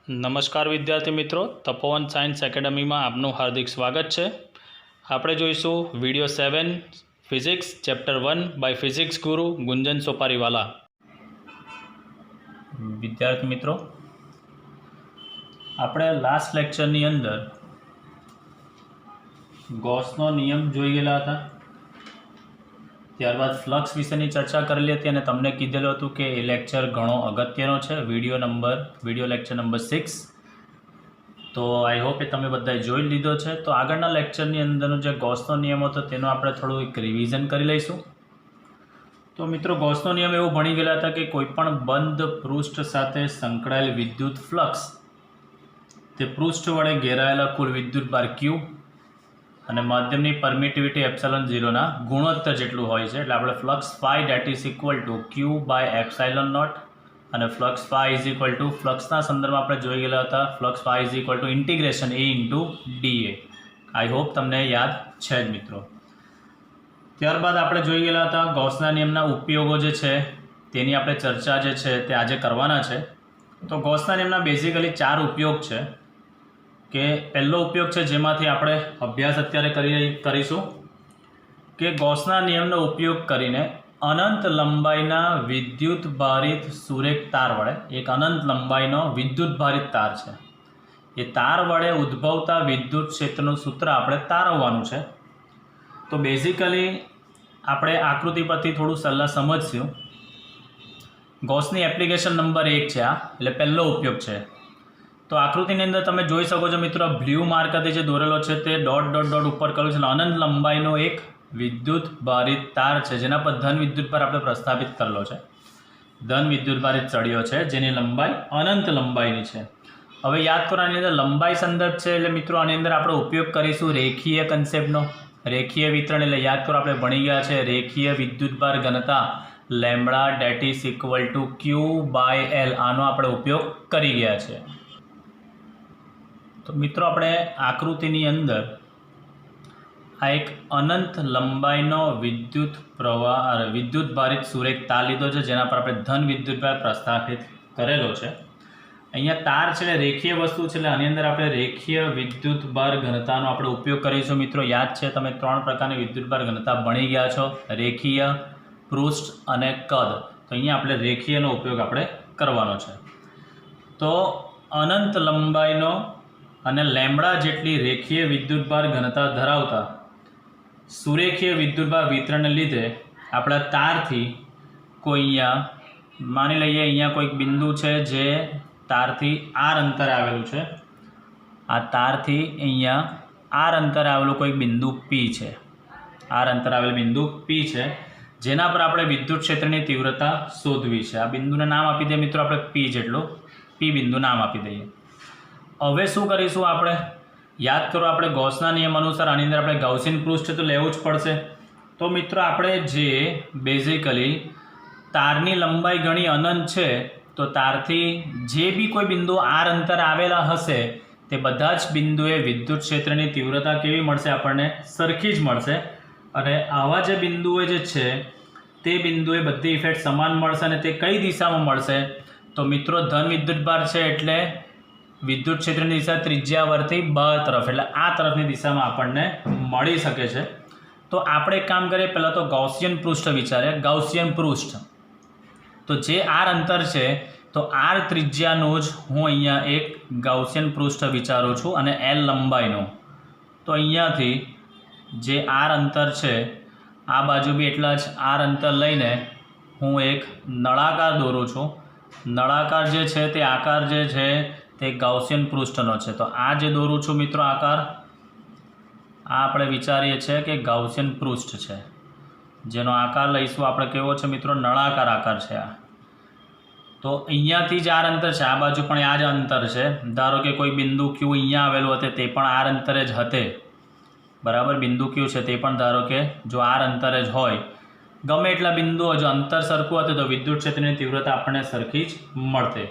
નમસ્કાર વિદ્યાર્થી મિત્રો, તપોવન સાયન્સ એકેડમીમાં આપનું હાર્દિક સ્વાગત છે. આપણે જોઈશું video 7 physics chapter 1 by physics Guru Gunjan Sopariwala. વિદ્યાર્થી મિત્રો, આપણે લાસ્ટ લેક્ચરની અંદર ગોસનો નિયમ જોઈ ગયેલા હતા. ત્યારબાદ ફ્લક્સ વિશેની ચર્ચા કરેલી હતી અને તમને કીધેલું હતું કે એ લેક્ચર ઘણો અગત્યનો છે, વિડિયો લેક્ચર નંબર 6. તો આઈ હોપ એ તમે બધાએ જોઈ લીધો છે. તો આગળના લેક્ચરની અંદરનો જે ગોસનો નિયમ હતો તેનો આપણે થોડું એક રિવિઝન કરી લઈશું. તો મિત્રો, ગોસનો નિયમ એવું ભણી ગયેલા હતા કે કોઈપણ બંધ પૃષ્ઠ સાથે સંકળાયેલ વિદ્યુત ફ્લક્સ તે પૃષ્ઠ વડે ઘેરાયેલા કુલ વિદ્યુત ભાર Q અને માધ્યમની પરમિટિવિટી એપ્સિલોન 0 ના ગુણોત્તર જેટલું હોય છે. એટલે આપણે flux phi that is equal to Q by epsilon naught અને flux phi is equal to ફ્લક્સના સંદર્ભમાં આપણે જોઈ ગયેલા હતા flux phi is equal to integration A into dA. I hope તમને યાદ છે જ મિત્રો. ત્યારબાદ આપણે જોઈ ગયેલા હતા ગોસના નિયમના ઉપયોગો જે છે તેની આપણે ચર્ચા જે છે તે આજે કરવાના છે. તો ગોસના નિયમના બેઝિકલી 4 ઉપયોગ છે. કે પહેલો ઉપયોગ છે જેમાંથી આપણે અભ્યાસ અત્યારે કરીશું કે ગોસના નિયમનો ઉપયોગ કરીને અનંત લંબાઈના વિદ્યુત ભારિત સુરેખ તાર વડે, એક અનંત લંબાઈનો વિદ્યુત ભારિત તાર છે, એ તાર વડે ઉદ્ભવતા વિદ્યુત ક્ષેત્રનું સૂત્ર આપણે તારવવાનું છે. તો બેઝિકલી આપણે આકૃતિ પરથી થોડું સલાહ સમજશું. ગોસની એપ્લિકેશન નંબર 1 છે આ, એટલે પહેલો ઉપયોગ છે. તો આકૃતિની અંદર તમે જોઈ શકો છો મિત્રો, બ્લુ માર્કરથી જે દોરેલો છે તે ડોટ ડોટ ડોટ ઉપર કર્યું છે. અનંત લંબાઈનો એક વિદ્યુત ભારિત તાર છે જેના પર ધન વિદ્યુત ભાર આપણે પ્રસ્થાપિત કરેલો છે. ધન વિદ્યુત ભારિત સળિયો છે જેની લંબાઈ અનંત લંબાઈની છે. હવે યાદ કરો, આની અંદર લંબાઈ સંદર્ભ છે એટલે મિત્રો આની અંદર આપણે ઉપયોગ કરીશું રેખીય કન્સેપ્ટનો. રેખીય વિતરણ એટલે યાદ કરો આપણે ભણી ગયા છે રેખીય વિદ્યુત ભાર ઘનતા lambda that is equal to Q by L. આનો આપણે ઉપયોગ કરી ગયા છે. તો મિત્રો, આપણે આકૃતિની અંદર આ એક અનંત લંબાઈનો વિદ્યુત ભારિત સુરેખ તાર લીધો છે જેના પર આપણે ધન વિદ્યુત ભાર પ્રસ્થાપિત કરેલો છે. અહીંયા તાર છે એટલે રેખીય વસ્તુ છે એટલે આની અંદર આપણે રેખીય વિદ્યુત ભાર ઘનતાનો આપણે ઉપયોગ કરીશું. મિત્રો, યાદ છે તમે 3 પ્રકારની વિદ્યુત ભાર ઘનતા ભણી ગયા છો, રેખીય, પૃષ્ઠ અને કદ. તો અહીંયા આપણે રેખીયનો ઉપયોગ આપણે કરવાનો છે. તો અનંત લંબાઈનો અને લેમ્બડા જેટલી રેખીય વિદ્યુતભાર ઘનતા ધરાવતા સુરેખીય વિદ્યુતભાર વિતરણને લીધે આપણા તારથી કોઈ અહીંયા માની લઈએ અહીંયા કોઈક બિંદુ છે જે તારથી R અંતરે આવેલું છે. આ તારથી અહીંયા R અંતરે આવેલું કોઈક બિંદુ P છે. R અંતરે આવેલું બિંદુ P છે જેના પર આપણે વિદ્યુત ક્ષેત્રની તીવ્રતા શોધવી છે. આ બિંદુને નામ આપી દઈએ મિત્રો આપણે P જેટલું, P બિંદુ નામ આપી દઈએ. હવે શું કરીશું આપણે? યાદ કરો, આપણે ગોસના નિયમ અનુસાર આની અંદર આપણે ગાઉસિયન પૃષ્ઠ તો લેવું જ પડશે. તો મિત્રો, આપણે જે બેઝિકલી તારની લંબાઈ ઘણી અનંત છે તો તારથી જે બી કોઈ બિંદુ R અંતરે આવેલા હશે તે બધા જ બિંદુએ વિદ્યુત ક્ષેત્રની તીવ્રતા કેવી મળશે? આપણને સરખી જ મળશે. અને આવા જે બિંદુઓ જે છે તે બિંદુએ બધી ઇફેક્ટ સમાન મળશે. અને તે કઈ દિશામાં મળશે? તો મિત્રો, ધન વિદ્યુતભાર છે એટલે વિદ્યુત ક્ષેત્રની દિશા ત્રિજ્યાવર્તી બહાર તરફ, એટલે આ તરફની દિશામાં આપણને મળી શકે છે. તો આપણે એક કામ કરીએ, પહેલાં તો ગાઉસિયન પૃષ્ઠ વિચારીએ. ગાઉસિયન પૃષ્ઠ તો જે R અંતર છે તો R ત્રિજ્યાનું જ હું અહીંયા એક ગાઉસિયન પૃષ્ઠ વિચારું છું અને L લંબાઈનું. તો અહીંયાથી જે R અંતર છે આ બાજુ બી એટલા જ R અંતર લઈને હું એક નળાકાર દોરું છું. નળાકાર જે છે તે આકાર જે છે તે ગાઉસિયન પૃષ્ઠનો છે. તો આ જે દોરું છું મિત્રો આકાર, આ આપણે વિચારીએ છીએ કે ગાઉસિયન પૃષ્ઠ છે જેનો આકાર લઈશું આપણે કેવો છે મિત્રો? નળાકાર આકાર છે આ. તો અહીંયાથી જ R અંતર છે, આ બાજુ પણ આ જ અંતર છે. ધારો કે કોઈ બિંદુ Q અહીંયા આવેલું હતે તે પણ R અંતરે જ હતે, બરાબર. બિંદુ Q છે તે પણ ધારો કે જો R અંતરે જ હોય, ગમે એટલા બિંદુઓ જો અંતર સરખું હતું તો વિદ્યુત ક્ષેત્રની તીવ્રતા આપણને સરખી જ મળતે.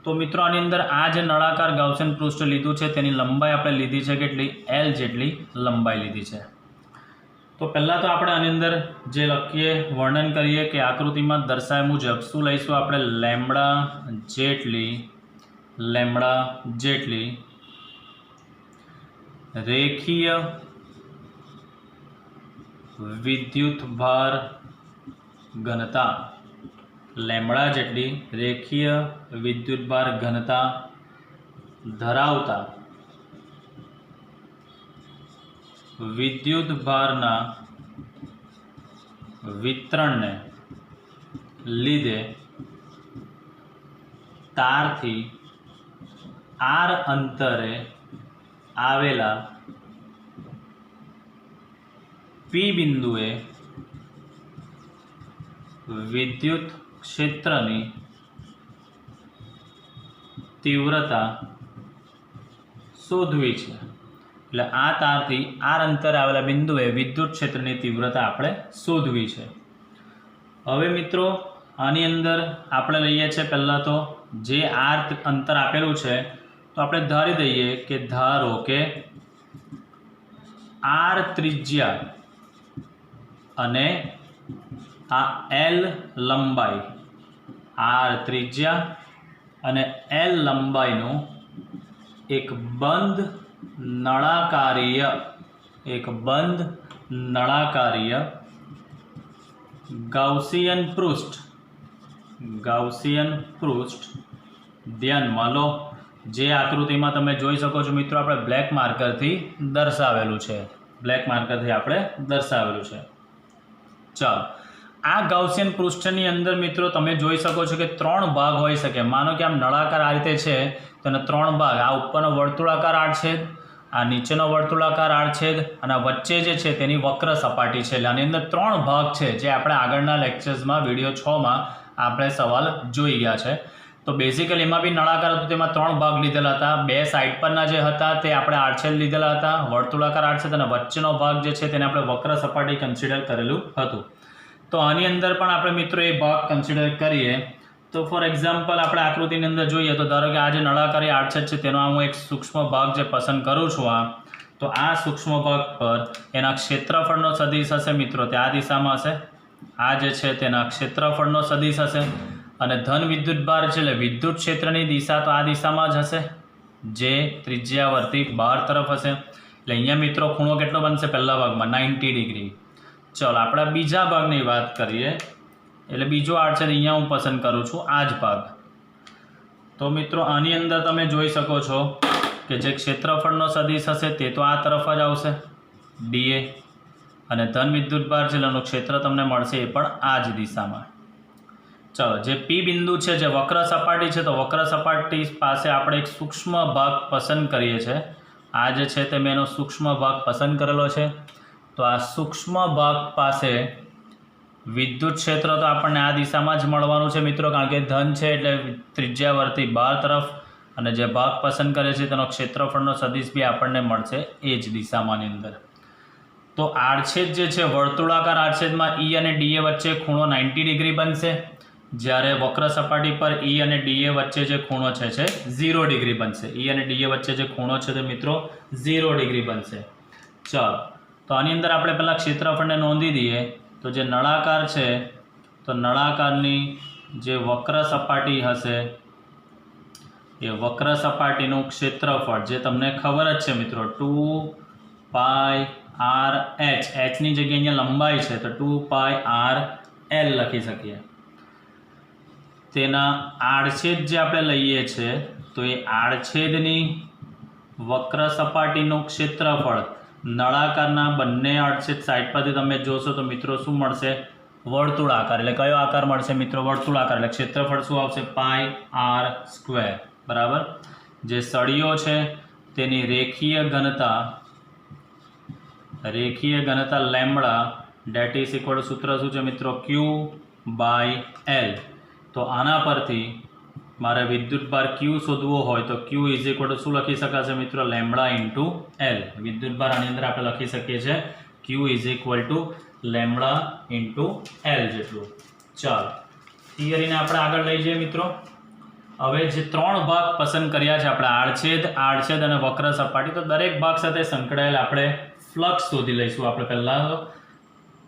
તો મિત્રો, આની અંદર આ જે નળાકાર ગાઉસિયન પૃષ્ઠ લીધું છે તેની લંબાઈ આપણે લીધી છે કેટલી? L જેટલી લંબાઈ લીધી છે. તો પહેલાં તો આપણે આની અંદર જે લખીએ, વર્ણન કરીએ કે આકૃતિમાં દર્શાવ્યા મુજબ શું લઈશું આપણે? લેમ્બડા જેટલી લેમડા જેટલી રેખીય વિદ્યુતભાર ઘનતા, લેમડા જેટલી રેખીય વિદ્યુતભાર ઘનતા ધરાવતા વિદ્યુતભારના વિતરણને લીધે તારથી આર અંતરે આવેલા પી બિંદુએ વિદ્યુત ક્ષેત્રની તીવ્રતા શોધવી છે. એટલે આ તારથી આર અંતરે આવેલા બિંદુએ વિદ્યુત ક્ષેત્રની તીવ્રતા આપણે શોધવી છે. હવે મિત્રો આની અંદર આપણે લઈએ છીએ પહેલાં તો જે આર અંતર આપેલું છે તો આપણે ધારી દઈએ કે ધારો કે આર ત્રિજ્યા અને આ એલ લંબાઈ, આર ત્રિજ્યા અને એલ લંબાઈનું એક બંધ નળાકારીય ગાઉસિયન પૃષ્ઠ ધ્યાનમાં લો. જે આકૃતિમાં તમે જોઈ શકો છો મિત્રો, આપણે બ્લેક માર્કરથી દર્શાવેલું છે. ચાલો, આ ગાઉસિયન પૃષ્ઠની અંદર મિત્રો તમે જોઈ શકો છો કે 3 ભાગ હોઈ શકે. માનો કે આમ નળાકાર આ રીતે છે તો એને 3 ભાગ, આ ઉપરનો વર્તુળાકાર આડછેદ, આ નીચેનો વર્તુળાકાર આડછેદ અને વચ્ચે જે છે તેની વક્ર સપાટી છે. એટલે આની અંદર 3 ભાગ છે જે આપણે આગળના લેક્ચર્સમાં વિડીયો 6માં આપણે સવાલ જોઈ ગયા છે. તો બેઝિકલી એમાં બી નળાકાર હતું, તેમાં 3 ભાગ લીધેલા હતા. 2 સાઈડ પરના જે હતા તે આપણે આડછેદ લીધેલા હતા, વર્તુળાકાર આડછેદ, અને વચ્ચેનો ભાગ જે છે તેને આપણે વક્ર સપાટી કન્સિડર કરેલું હતું. તો આની અંદર પણ આપણે મિત્રો એ ભાગ કન્સિડર કરીએ. તો ફોર એક્ઝામ્પલ આપણે આકૃતિની અંદર જોઈએ તો ધારો કે આ જે નળાકારી આડછેદ છે તેનો હું એક સૂક્ષ્મ ભાગ જે પસંદ કરું છું, તો આ સૂક્ષ્મ ભાગ પર એના ક્ષેત્રફળનો સદિશ હશે મિત્રો, તે આ દિશામાં હશે. આ જે છે તેના ક્ષેત્રફળનો સદિશ હશે. અને ધન વિદ્યુતભાર છે એટલે વિદ્યુત ક્ષેત્રની દિશા તો આ દિશામાં જ હશે, જે ત્રિજ્યાવર્તી બહાર તરફ હશે. એટલે અહીંયા મિત્રો ખૂણો કેટલો બનશે પહેલા ભાગમાં? 90 ડિગ્રી. ચાલો આપણે બીજા ભાગની વાત કરીએ. એટલે બીજો આડછેદ અહીંયા હું પસંદ કરું છું, આ જ ભાગ. તો મિત્રો આની અંદર તમે જોઈ શકો છો કે જે ક્ષેત્રફળનો સદિશ હશે તે તો આ તરફ જ આવશે, ડીએ, અને ધન વિદ્યુતભાર છે એનું ક્ષેત્ર તમને મળશે એ પણ આ જ દિશામાં. ચાલો, જે પી બિંદુ છે, જે વક્ર સપાટી છે, તો વક્ર સપાટી પાસે આપણે એક સૂક્ષ્મ ભાગ પસંદ કરીએ છીએ. આ જે છે તે મેં એનો સૂક્ષ્મ ભાગ પસંદ કરેલો છે. તો આ સૂક્ષ્મ ભાગ પાસે વિદ્યુત ક્ષેત્ર તો આપણને આ દિશામાં જ મળવાનું છે મિત્રો, કારણ કે ધન છે એટલે ત્રિજ્યાવર્તી બહાર તરફ, અને જે ભાગ પસંદ કરે છે તેનો ક્ષેત્રફળનો સદિશ બી આપણને મળશે એ જ દિશામાંની અંદર. તો આડછેદ જે છે વર્તુળાકાર આડછેદમાં ઈ અને ડીએ વચ્ચે ખૂણો 90 ડિગ્રી બનશે, જ્યારે વક્ર સપાટી પર ઈ અને ડીએ વચ્ચે જે ખૂણો છે 0 ડિગ્રી બનશે. ઈ અને ડીએ વચ્ચે જે ખૂણો છે તે મિત્રો 0 ડિગ્રી બનશે. ચાલો, તો આની અંદર આપણે પહેલાં ક્ષેત્રફળને નોંધી દઈએ. તો જે નળાકાર છે તો નળાકારની જે વક્ર સપાટી હશે એ વક્ર સપાટીનું ક્ષેત્રફળ જે તમને ખબર જ છે મિત્રો, 2πr h, ની જગ્યાએ અહીંયા લંબાઈ છે તો 2πr l લખી શકીએ. તેના આડછેદ જે આપણે લઈએ છીએ તો એ આડછેદની વક્ર સપાટીનું ક્ષેત્રફળ નળાકારના બંને આડછેદ સાઈડ પરથી તમે જોશો તો મિત્રો શું મળશે? વર્તુળાકાર. એટલે કયો આકાર મળશે મિત્રો? વર્તુળાકાર. એટલે ક્ષેત્રફળ શું આવશે? πr². બરાબર. જે સળીઓ છે તેની રેખીય ઘનતા lambda that is equal to સૂત્ર શું છે મિત્રો? Q/L. તો આના પરથી મારે વિદ્યુતભાર Q શોધવો હોય તો Q ઇઝ ઇક્વલ ટુ શું લખી શકાશે મિત્રો? Lambda into L. વિદ્યુતભાર આની અંદર આપણે લખી શકીએ છીએ Q is equal two lambda into L જેટલું. ચાલો, થિયરીને આપણે આગળ લઈ જઈએ મિત્રો. હવે જે 3 ભાગ પસંદ કર્યા છે આપણે, આડછેદ અને વક્ર સપાટી, તો દરેક ભાગ સાથે સંકળાયેલ આપણે ફ્લક્સ શોધી લઈશું આપણે પહેલાં.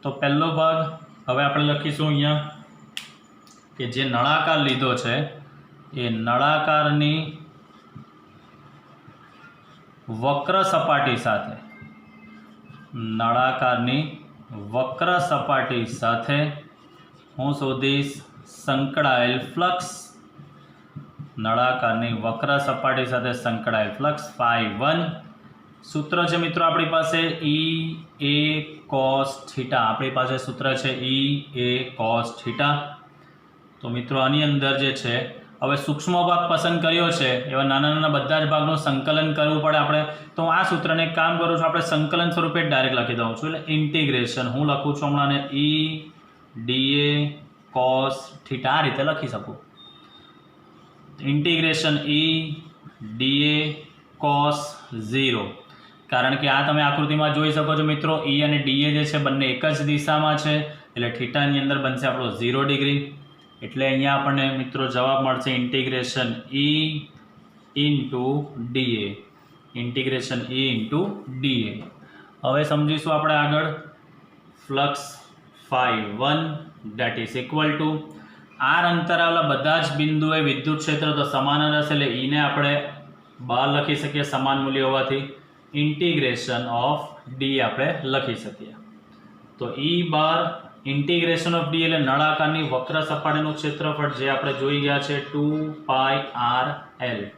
તો પહેલો ભાગ હવે આપણે લખીશું અહીંયા કે જે નળાકાર લીધો છે એ નળાકારની વક્ર સપાટી સાથે નળાકારની વક્ર સપાટી સાથે હું શોધીશ સંકળાયેલ ફ્લક્સ. નળાકારની વક્ર સપાટી સાથે સંકળાયેલ ફ્લક્સ φ1. સૂત્ર છે મિત્રો આપણી પાસે E a cos થીટા. આપણી પાસે સૂત્ર છે E a cos થીટા. તો મિત્રો આની અંદર જે છે હવે સૂક્ષ્મ ભાગ પસંદ કર્યો છે એવા નાના નાના બધા જ ભાગનું સંકલન કરવું પડે આપણે. તો આ સૂત્રને એક કામ કરું છું, આપણે સંકલન સ્વરૂપે ડાયરેક્ટ લખી દઉં છું. એટલે ઇન્ટિગ્રેશન હું લખું છું હમણાં E dA cos થીટા આ રીતે લખી શકું. Integration E dA cos 0. કારણ કે આ તમે આકૃતિમાં જોઈ શકો છો મિત્રો, E અને dA જે છે બંને એક જ દિશામાં છે એટલે થીટાની અંદર બનશે આપણો 0 ડિગ્રી. એટલે અહીંયા આપણને મિત્રો જવાબ મળશે integration E into dA. Integration E into dA. હવે સમજીશું આપણે આગળ flux φ1 that is equal to R અંતરાવાળા બધા જ બિંદુએ વિદ્યુત ક્ષેત્ર તો સમાન જ હશે એટલે E ને આપણે બહાર લખી શકીએ સમાન મૂલ્ય હોવાથી. ઇન્ટિગ્રેશન ઓફ ડી આપણે લખી શકીએ. તો E bar integration of D એટલે નળાકારની વક્ર સપાટીનું ક્ષેત્રફળ જે આપણે જોઈ ગયા છે 2πrl.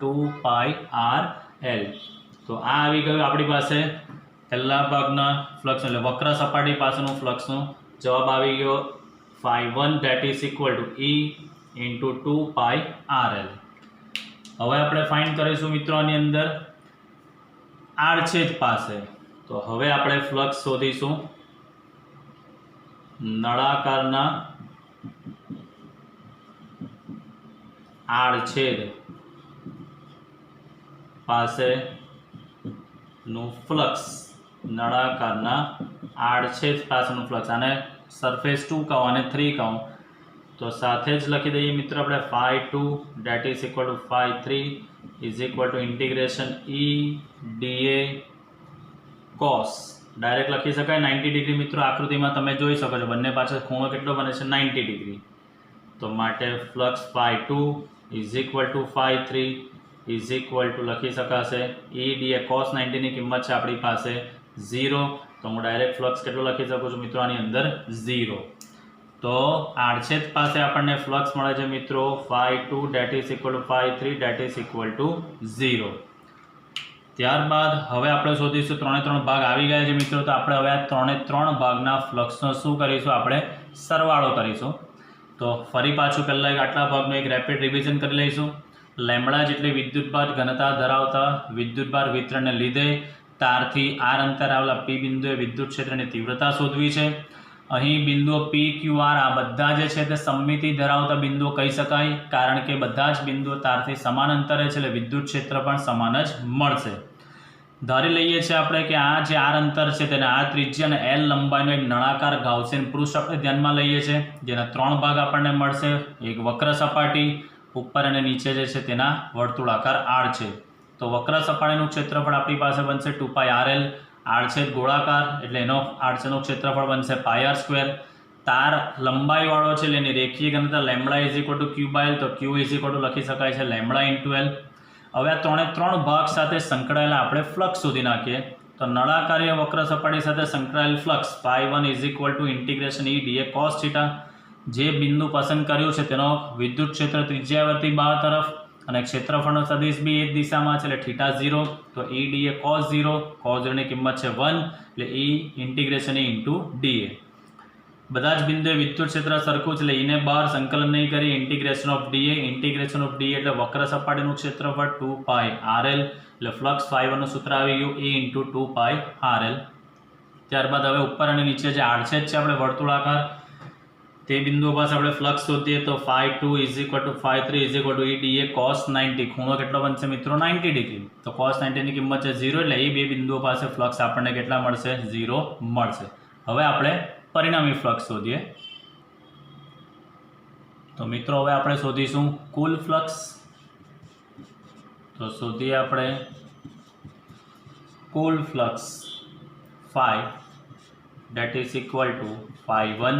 2πrl. તો આ આવી ગયું આપણી પાસે પહેલા ભાગના ફ્લક્સ એટલે વક્ર સપાટી પાસેનું ફ્લક્સનો જવાબ આવી ગયો φ1 that is equal to E into 2πrl. હવે આપણે ફાઇન્ડ કરીશું મિત્રો આની અંદર આડછેદ પાસે. તો હવે આપણે ફ્લક્સ શોધીશું નળાકારના આડછેદ પાસેનું ફ્લક્સ. નળાકારના આડછેદ પાસેનું ફ્લક્સ. આને સરફેસ 2 કહો અને 3 કહો તો સાથે જ લખી દઈએ મિત્રો આપણે φ2 that is equal to φ3 is equal to integration E dA cos. Direct લખી શકાય 90 ડિગ્રી મિત્રો. આકૃતિમાં તમે જોઈ શકો છો બંને પાછળ ખૂણો કેટલો બને છે 90 ડિગ્રી. તો માટે flux φ2 is equal to φ3 is equal to લખી શકાશે E dA cos 90 ની કિંમત છે આપણી પાસે 0. તો હું ડાયરેક્ટ ફ્લક્સ કેટલો લખી શકું છું મિત્રો આની અંદર 0. તો આડછેદ પાસે આપણને ફ્લક્સ મળે છે મિત્રો φ2 that is equal to φ3 that is equal to 0. ત્યારબાદ હવે આપણે શોધીશું ત્રણે ત્રણ ભાગ આવી ગયા છે મિત્રો. તો આપણે હવે આ ત્રણે ત્રણ ભાગના ફ્લક્સનો શું કરીશું આપણે સરવાળો કરીશું. તો ફરી પાછું પહેલાં આટલા ભાગનું એક રેપિડ રિવિઝન કરી લઈશું. લેમ્બડા જેટલી વિદ્યુતભાર ઘનતા ધરાવતા વિદ્યુતભાર વિતરણને લીધે તારથી આર અંતર આવેલા પી બિંદુએ વિદ્યુત ક્ષેત્રની તીવ્રતા શોધવી છે. અહીં બિંદુઓ પી ક્યુ આર આ બધા જે છે તે સમમિતિ ધરાવતા બિંદુઓ કહી શકાય કારણ કે બધા જ બિંદુઓ તારથી સમાન અંતરે છે એટલે વિદ્યુત ક્ષેત્ર પણ સમાન જ મળશે. ધારી લઈએ છીએ આપણે કે આ જે આર અંતર છે તેને આ ત્રિજ્યા અને એલ લંબાઈનો એક નળાકાર ગાઉસિયન પૃષ્ઠ આપણે ધ્યાનમાં લઈએ છીએ જેના 3 ભાગ આપણને મળશે. એક વક્ર સપાટી, ઉપર અને નીચે જે છે તેના વર્તુળાકાર આડછેદ. તો વક્ર સપાટીનું ક્ષેત્રફળ આપણી પાસે બનશે 2πrl. આડછેદ ગોળાકાર એટલે એનો આડછેદનું ક્ષેત્રફળ બનશે πr². તાર લંબાઈવાળો છે એટલે એની રેખીય ઘનતા lambda is equal to Q by L. તો ક્યુ ઇઝ ઇક્વલ ટુ લખી શકાય છે લેમ્બડા ઇન્ટુ એલ. હવે આ ત્રણે ત્રણ ભાગ સાથે સંકળાયેલા આપણે ફ્લક્સ શોધી નાખીએ. તો નળાકારીય વક્ર સપાટી સાથે સંકળાયેલ flux φ1 is equal to integration E dA cos theta. જે બિંદુ પસંદ કર્યું છે તેનો વિદ્યુત ક્ષેત્ર ત્રિજ્યાવર્તી બાર તરફ અને ક્ષેત્રફળનો સદિશ બી એક દિશામાં છે એટલે થીટા 0. તો E dA cos 0. cos 0 ની કિંમત છે 1 એટલે E integration E into dA. બધા જ બિંદુએ વિદ્યુત ક્ષેત્ર સરખું છે એટલે એને બહાર સંકલન નહીં કરી integration of dA. Integration of dA એટલે વક્ર સપાટીનું ક્ષેત્રફળ 2πrl એટલે ફ્લક્સ φ1 નું સૂત્ર આવી ગયું E ઇન્ટુ 2πrl. ત્યારબાદ હવે ઉપર અને નીચે જે આડછેદ છે આપણે વર્તુળાકાર તે બિંદુઓ પાસે આપણે ફ્લક્સ શોધીએ તો φ2 is equal to φ3 is equal to E dA cos 90. ખૂણો કેટલો બનશે મિત્રો 90 ડિગ્રી. તો cos 90 ની કિંમત છે 0 એટલે એ બે બિંદુઓ પાસે ફ્લક્સ આપણને કેટલા મળશે 0 મળશે. હવે આપણે પરિણામી ફ્લક્સ શોધીએ. તો મિત્રો હવે આપણે શોધીશું કુલ ફ્લક્સ. તો શોધીએ આપણે કુલ flux phi that is equal to phi1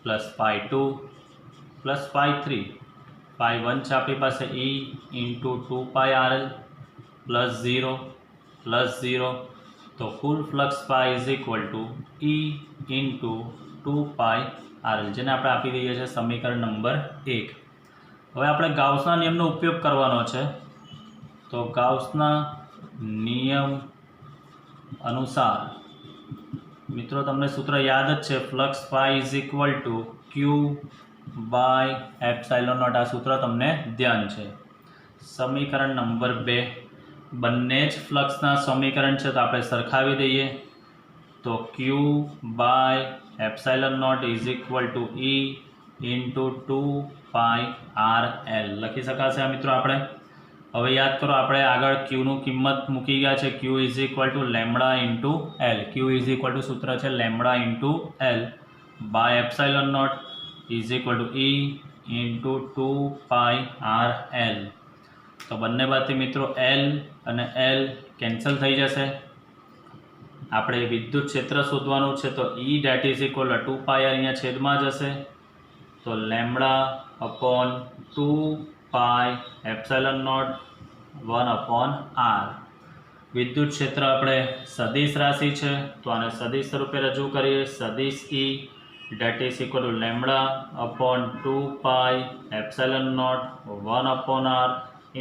plus phi2 plus phi3. phi1 છે આપણી પાસે E into 2πrl plus 0 plus 0, તો કુલ flux phi is equal to E into 2πRL, જેને આપણે આપી દઈએ છીએ સમીકરણ નંબર 1. હવે આપણે ગાઉસના નિયમનો ઉપયોગ કરવાનો છે. તો ગાઉસના નિયમ અનુસાર મિત્રો તમને સૂત્ર યાદ જ છે, flux phi is equal two Q/ε0. આ સૂત્ર તમને ધ્યાન છે. સમીકરણ નંબર 2, બંને જ ફ્લક્સના સમીકરણ છે તો આપણે સરખાવી દઈએ. તો Q/ε0 is equal to E into 2πRL લખી શકાશે આ મિત્રો આપણે. હવે યાદ કરો, આપણે આગળ ક્યુનું કિંમત મૂકી ગયા છે. Q is equal to lambda into L. Q is equal to સૂત્ર છે lambda into L by ε0 is equal to E into 2πRL. તો બંને બાજુથી મિત્રો એલ અને એલ કેન્સલ થઈ જશે. આપણે વિદ્યુત ક્ષેત્ર શોધવાનું છે તો E that is equal two 2πR અહીંયા છેદમાં જશે. તો લેમડા અપોન 2πε0 1/r. વિદ્યુત ક્ષેત્ર આપણે સદિશ રાશિ છે તો આને સદિશ સ્વરૂપે રજૂ કરીએ. સદિશ E that is equal to lambda upon 2πε0 1/r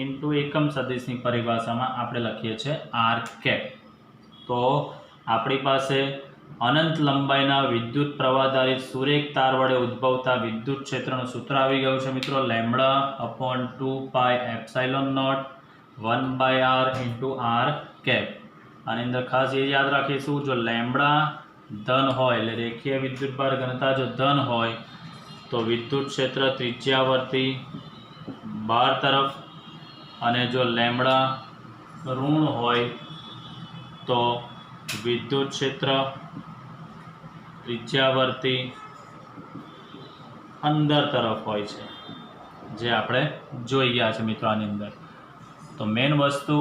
into એકમ સદિશની પરિભાષામાં આપણે લખીએ છીએ r કેપ. તો આપણી પાસે અનંત લંબાઈના વિદ્યુત પ્રવાહધારિત સુરેખ તાર વડે ઉદ્ભવતા વિદ્યુત ક્ષેત્રનું સૂત્ર આવી ગયું છે મિત્રો, lambda upon 2πε0 1/r into r cap. આની અંદર ખાસ એ યાદ રાખીશું, જો લેમડા ધન હોય એટલે રેખીય વિદ્યુતભાર ઘનતા જો ધન હોય તો વિદ્યુત ક્ષેત્ર ત્રિજ્યાવર્તી બહાર તરફ, અને જો લેમડા ઋણ હોય તો વિદ્યુત ક્ષેત્ર ત્રિજ્યાવર્તી અંદર તરફ હોય છે, જે આપણે જોઈ ગયા છે મિત્રો આની અંદર. તો મેઇન વસ્તુ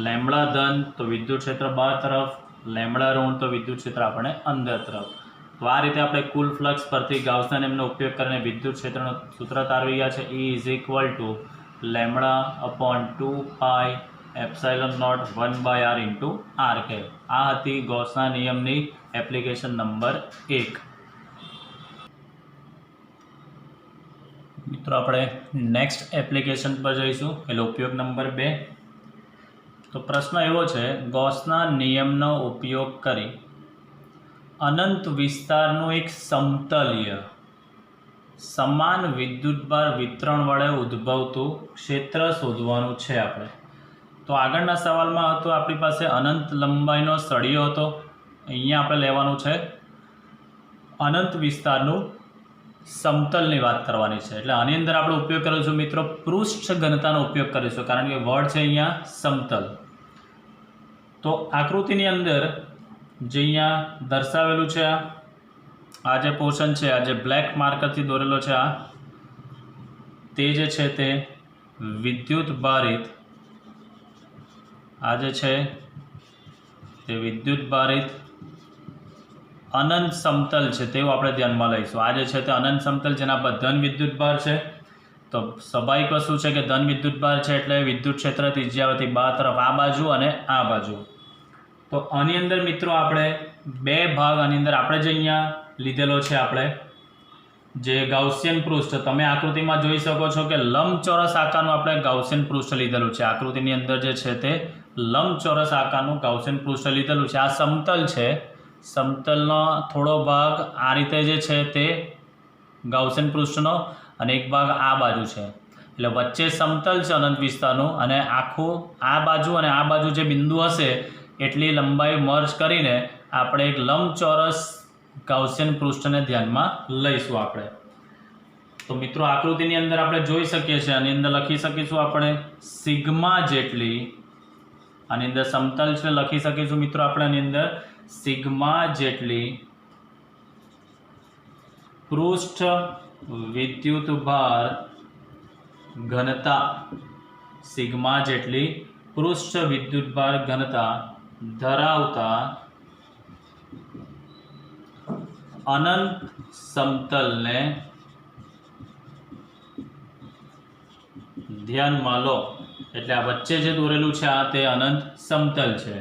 લેમડા ધન તો વિદ્યુત ક્ષેત્ર બહાર તરફ, લેમડા ઋણ તો વિદ્યુત ક્ષેત્ર આપણે અંદર તરફ. તો આ રીતે આપણે કુલ ફ્લક્સ પરથી ગાઉસના નિયમનો ઉપયોગ કરીને વિદ્યુત ક્ષેત્રનો સૂત્ર તારવી ગયા છે. E is equal to lambda upon 2πε0 1/r into r cap. આ હતી ગૌસના નિયમની એપ્લિકેશન નંબર 1. મિત્રો આપણે નેક્સ્ટ એપ્લિકેશન પર જઈશું, એટલે ઉપયોગ નંબર 2. તો પ્રશ્ન એવો છે, ગૌસના નિયમનો ઉપયોગ કરી અનંત વિસ્તારનું એક સમતલીય સમાન વિદ્યુતભાર વિતરણ વડે ઉદ્ભવતું ક્ષેત્ર શોધવાનું છે આપણે. તો આગળના સવાલમાં હતો આપણી પાસે અનંત લંબાઈનો સળિયો હતો. અહીંયા આપણે લેવાનું છે અનંત વિસ્તારનું સમતલની વાત કરવાની છે. એટલે આની અંદર આપણે ઉપયોગ કરીશું મિત્રો પૃષ્ઠ ઘનતાનો ઉપયોગ કરીશું, કારણ કે વર્ડ છે અહીંયા સમતલ. તો આકૃતિની અંદર જે અહીંયા દર્શાવેલું છે, આ જે પોર્શન છે, આ જે બ્લેક માર્કરથી દોરેલો છે, તે જે છે તે વિદ્યુત ભારિત, આ જે છે તે વિદ્યુત ભારિત અનંત સમતલ છે તેવું આપણે ધ્યાનમાં લઈશું. આ જે છે તે અનંત સમતલ જેના પર ધન વિદ્યુત ભાર છે. તો સ્વાભાવિક વસ્તુ છે કે ધન વિદ્યુત ભાર છે એટલે વિદ્યુત ક્ષેત્ર ત્રિજ્યાવર્તી બહાર તરફ આ બાજુ અને આ બાજુ. તો આની અંદર મિત્રો આપણે બે ભાગ આની અંદર આપણે જે અહીંયા લીધેલો છે, આપણે જે ગાઉસિયન પૃષ્ઠ તમે આકૃતિમાં જોઈ શકો છો કે લંબચોરસ આકારનું આપણે ગાઉસિયન પૃષ્ઠ લીધેલું છે. આકૃતિની અંદર જે છે તે લંબચોરસ આકારનું ગાઉસિયન પૃષ્ઠ લીધેલું છે. આ સમતલ છે, સમતલનો થોડો ભાગ આ રીતે જે છે તે ગાઉસિયન પૃષ્ઠનો અને એક ભાગ આ બાજુ છે. એટલે વચ્ચે સમતલ છે અનંત વિસ્તારનું, અને આખું આ બાજુ અને આ બાજુ જે બિંદુ હશે એટલી લંબાઈ મર્જ કરીને આપણે એક લંબચોરસ ગાઉસિયન પૃષ્ઠને ધ્યાનમાં લઈશું આપણે. તો મિત્રો આકૃતિની અંદર આપણે જોઈ શકીએ છીએ, આની અંદર લખી શકીશું આપણે સિગ્મા જેટલી, આની અંદર સમતલ છે લખી શકીશું મિત્રો આપણે આની અંદર સિગ્મા જેટલી પૃષ્ઠ વિદ્યુત ભાર ઘનતા, સિગ્મા જેટલી પૃષ્ઠ વિદ્યુત ભાર ઘનતા ધરાવતા અનંત સમતલને ધ્યાનમાં લો. એટલે આ વચ્ચે જે દોરેલું છે આ તે અનંત સમતલ છે.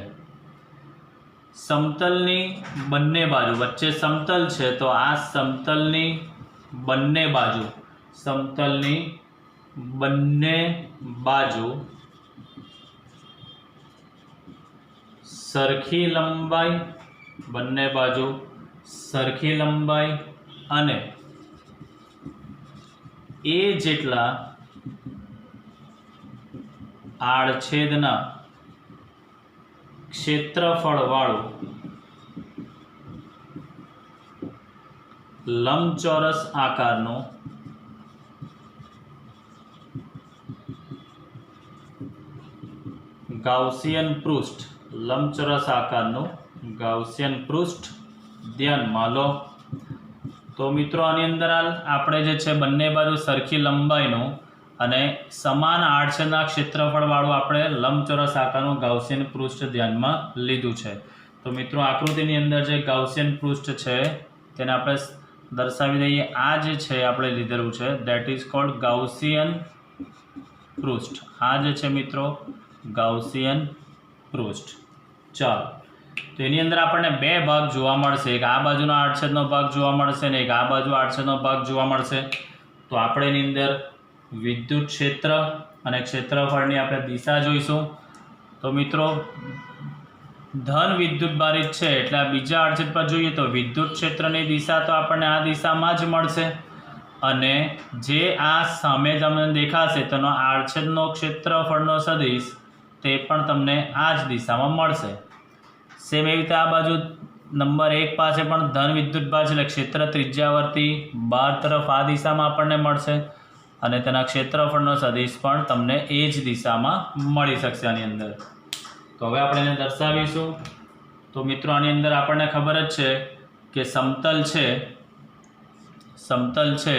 સમતલની બંને બાજુ વચ્ચે સમતલ છે તો આ સમતલની બંને બાજુ સમતલની બંને બાજુ સરખી લંબાઈ બંને બાજુ સરખી લંબાઈ અને એ જેટલા આડછેદના ક્ષેત્રફળવાળું લંબચોરસ આકારનું ગાઉસિયન પૃષ્ઠ લંબચોરસ આકારનું ગાઉસિયન પૃષ્ઠ ધ્યાનમાં લો। તો મિત્રો આની અંદર આપણે જે છે બંને બાજુ સરખી લંબાઈનું અને સમાન આડછેદના ક્ષેત્રફળવાળું આપણે લંબચોરસ આકારનું ગાઉસિયન પૃષ્ઠ ધ્યાનમાં લીધું છે। તો મિત્રો આકૃતિની અંદર જે ગાઉસિયન પૃષ્ઠ છે તેને આપણે દર્શાવી દઈએ। આ જે છે આપણે લીધેલું છે ધેટ ઇઝ કોલ્ડ ગાઉસિયન પૃષ્ઠ। આ જે છે મિત્રો ગાઉસિયન પૃષ્ઠ। ચાલો, તો એની અંદર આપણને બે ભાગ જોવા મળશે, એક આ બાજુનો આડછેદનો ભાગ જોવા મળશે અને એક આ બાજુ આડછેદનો ભાગ જોવા મળશે। તો આપણે એની અંદર વિદ્યુત ક્ષેત્ર અને ક્ષેત્રફળની આપણે દિશા જોઈશું। તો મિત્રો ધન વિદ્યુત ભારિત છે એટલે આ બીજા આડછેદ પર જોઈએ તો વિદ્યુત ક્ષેત્રની દિશા તો આપણને આ દિશામાં જ મળશે અને જે આ સામે તમને દેખાશે તેનો આડછેદનો ક્ષેત્રફળનો સદિશ તે પણ તમને આ જ દિશામાં મળશે। સેમ એવી રીતે આ બાજુ નંબર 1 પાસે પણ ધન વિદ્યુત ભાર છે એટલે ક્ષેત્ર ત્રિજ્યાવર્તી 12 તરફ આ દિશામાં આપણને મળશે અને તેના ક્ષેત્રફળનો સદિશ પણ તમને એ જ દિશામાં મળી શકશે આની અંદર। તો હવે આપણે એને દર્શાવીશું। તો મિત્રો આની અંદર આપણને ખબર જ છે કે સમતલ છે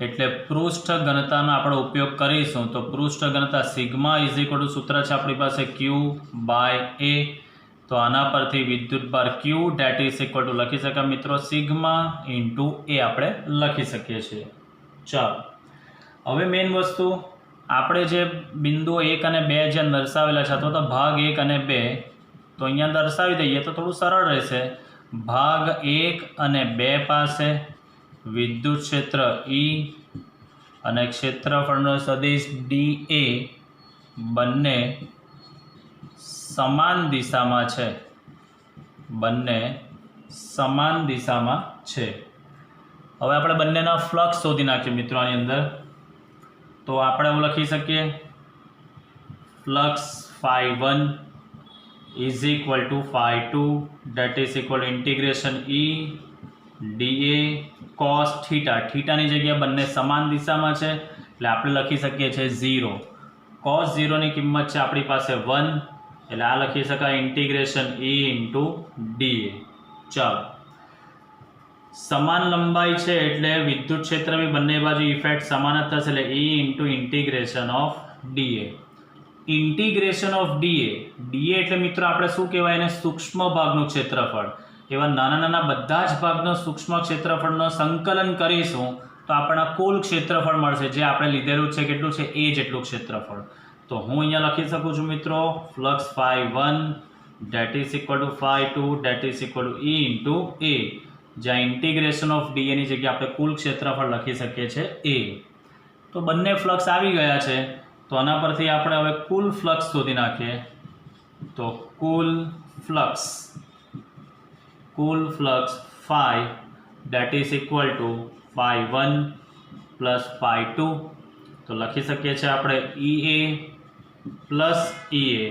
એટલે પૃષ્ઠ ઘનતાનો આપણે ઉપયોગ કરીશું। તો પૃષ્ઠ ઘનતા સિગ્મા ઇઝ ઇક્વલ ટુ સૂત્ર છે આપણી પાસે Q/A। તો આના પરથી વિદ્યુત ભાર Q date is equal to લખી શકાય મિત્રો સિગ્મા ઇન્ટુ A આપણે લખી શકીએ છીએ। ચાલો, હવે મેઇન વસ્તુ આપણે જે બિંદુઓ 1 અને 2 જે દર્શાવેલા છે અથવા તો ભાગ 1 અને 2 તો અહીંયા દર્શાવી દઈએ તો થોડું સરળ રહેશે। ભાગ 1 અને 2 પાસે વિદ્યુત ક્ષેત્ર E અને ક્ષેત્રફળનો સદિશ dA બંને સમાન દિશામાં છે, બંને સમાન દિશામાં છે। હવે આપણે બંનેના ફ્લક્સ શોધી નાખીએ મિત્રો આની અંદર। તો આપણે એવું લખી શકીએ flux ∅1 is equal to ∅2 that is equal to integration E dA cos theta. થીટાની જગ્યાએ બંને સમાન દિશામાં છે એટલે આપણે લખી શકીએ છીએ 0। cos 0 ની કિંમત છે આપણી પાસે 1 એટલે આ લખી શકાય ઇન્ટિગ્રેશન E ઇન્ટુ dA। ચાલો, સમાન લંબાઈ છે એટલે વિદ્યુત ક્ષેત્ર બી બંને બાજુ ઇફેક્ટ સમાન જ થશે એટલે E into integration of dA। Integration of dA એટલે મિત્રો આપણે શું કહેવાય એને સૂક્ષ્મ ભાગનું ક્ષેત્રફળ। એવા નાના નાના બધા જ ભાગનો સૂક્ષ્મ ક્ષેત્રફળનો સંકલન કરીશું તો આપણને કુલ ક્ષેત્રફળ મળશે જે આપણે લીધેલું છે કેટલું છે A જેટલું ક્ષેત્રફળ। તો હું અહીંયા લખી શકું છું મિત્રો flux ∅1 date is equal to ∅2 that is equal to E into A, જ્યાં ઇન્ટિગ્રેશન ઓફ dA ની જગ્યાએ આપણે કુલ ક્ષેત્રફળ લખી શકીએ છીએ A। તો બંને ફ્લક્સ આવી ગયા છે તો આના પરથી આપણે હવે કુલ ફ્લક્સ શોધી નાખીએ। તો કુલ flux ∅ that is equal to ∅1 plus ∅2 તો લખી શકીએ છીએ આપણે EA પ્લસ EA।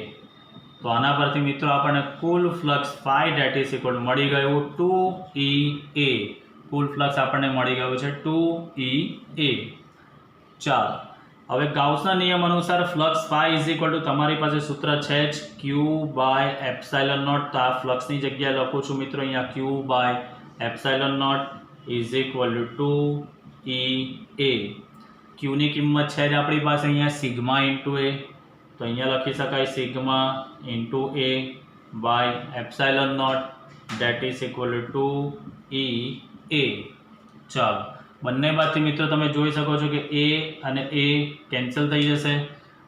તો આના પરથી મિત્રો આપણને કુલ flux ∅ that is equal to મળી ગયું 2EA। કુલ ફ્લક્સ આપણને મળી ગયું છે 2EA। ચાલો, હવે ગાઉસના નિયમ અનુસાર ફ્લક્સ ∅ ઇઝ ઇક્વલ ટુ તમારી પાસે સૂત્ર છે જ Q/ε0। તો આ ફ્લક્સની જગ્યાએ લખું છું મિત્રો અહીંયા Q/ε0 is equal to 2EA। ક્યુની કિંમત છે જ આપણી પાસે અહીંયા સિગ્મા ઇન્ટુ A, તો અહીંયા લખી શકાય sigma into A/ε0 date is equal to 2EA। ચાલો, બંને બાજુથી મિત્રો તમે જોઈ શકો છો કે A અને A કેન્સલ થઈ જશે।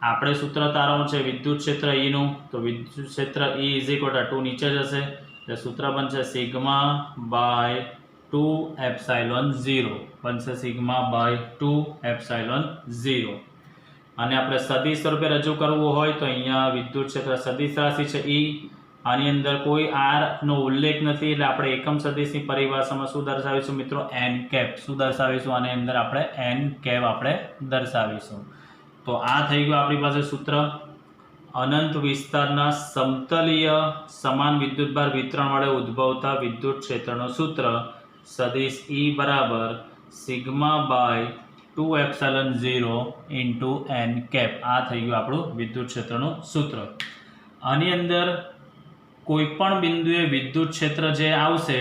આપણે સૂત્ર તારવવાનું છે વિદ્યુત ક્ષેત્ર E નું, તો વિદ્યુત ક્ષેત્ર E ઇઝ ઇક્વલ ટુ 2 નીચે જશે એટલે સૂત્ર બનશે સિગ્મા બાય 2ε0 બનશે સિગ્મા બાય 2ε0 અને આપણે સદિશ સ્વરૂપે રજૂ કરવું હોય તો અહીંયા વિદ્યુત ક્ષેત્ર સદિશ રાશિ છે E આની અંદર કોઈ r નો ઉલ્લેખ નથી એટલે આપણે એકમ સદિશની પરિભાષામાં શું દર્શાવીશું મિત્રો n કેપ શું દર્શાવીશું આની અંદર આપણે n કેપ આપણે દર્શાવીશું તો આ થઈ ગયું આપણી પાસે સૂત્ર અનંત વિસ્તારના સમતલીય સમાન વિદ્યુતભાર વિતરણ વડે ઉદ્ભવતા વિદ્યુત ક્ષેત્રનું સૂત્ર સદિશ E બરાબર sigma by 2ε0 into n cap આ થઈ ગયું આપણું વિદ્યુત ક્ષેત્રનું સૂત્ર આની અંદર કોઈપણ બિંદુએ વિદ્યુત ક્ષેત્ર જે આવશે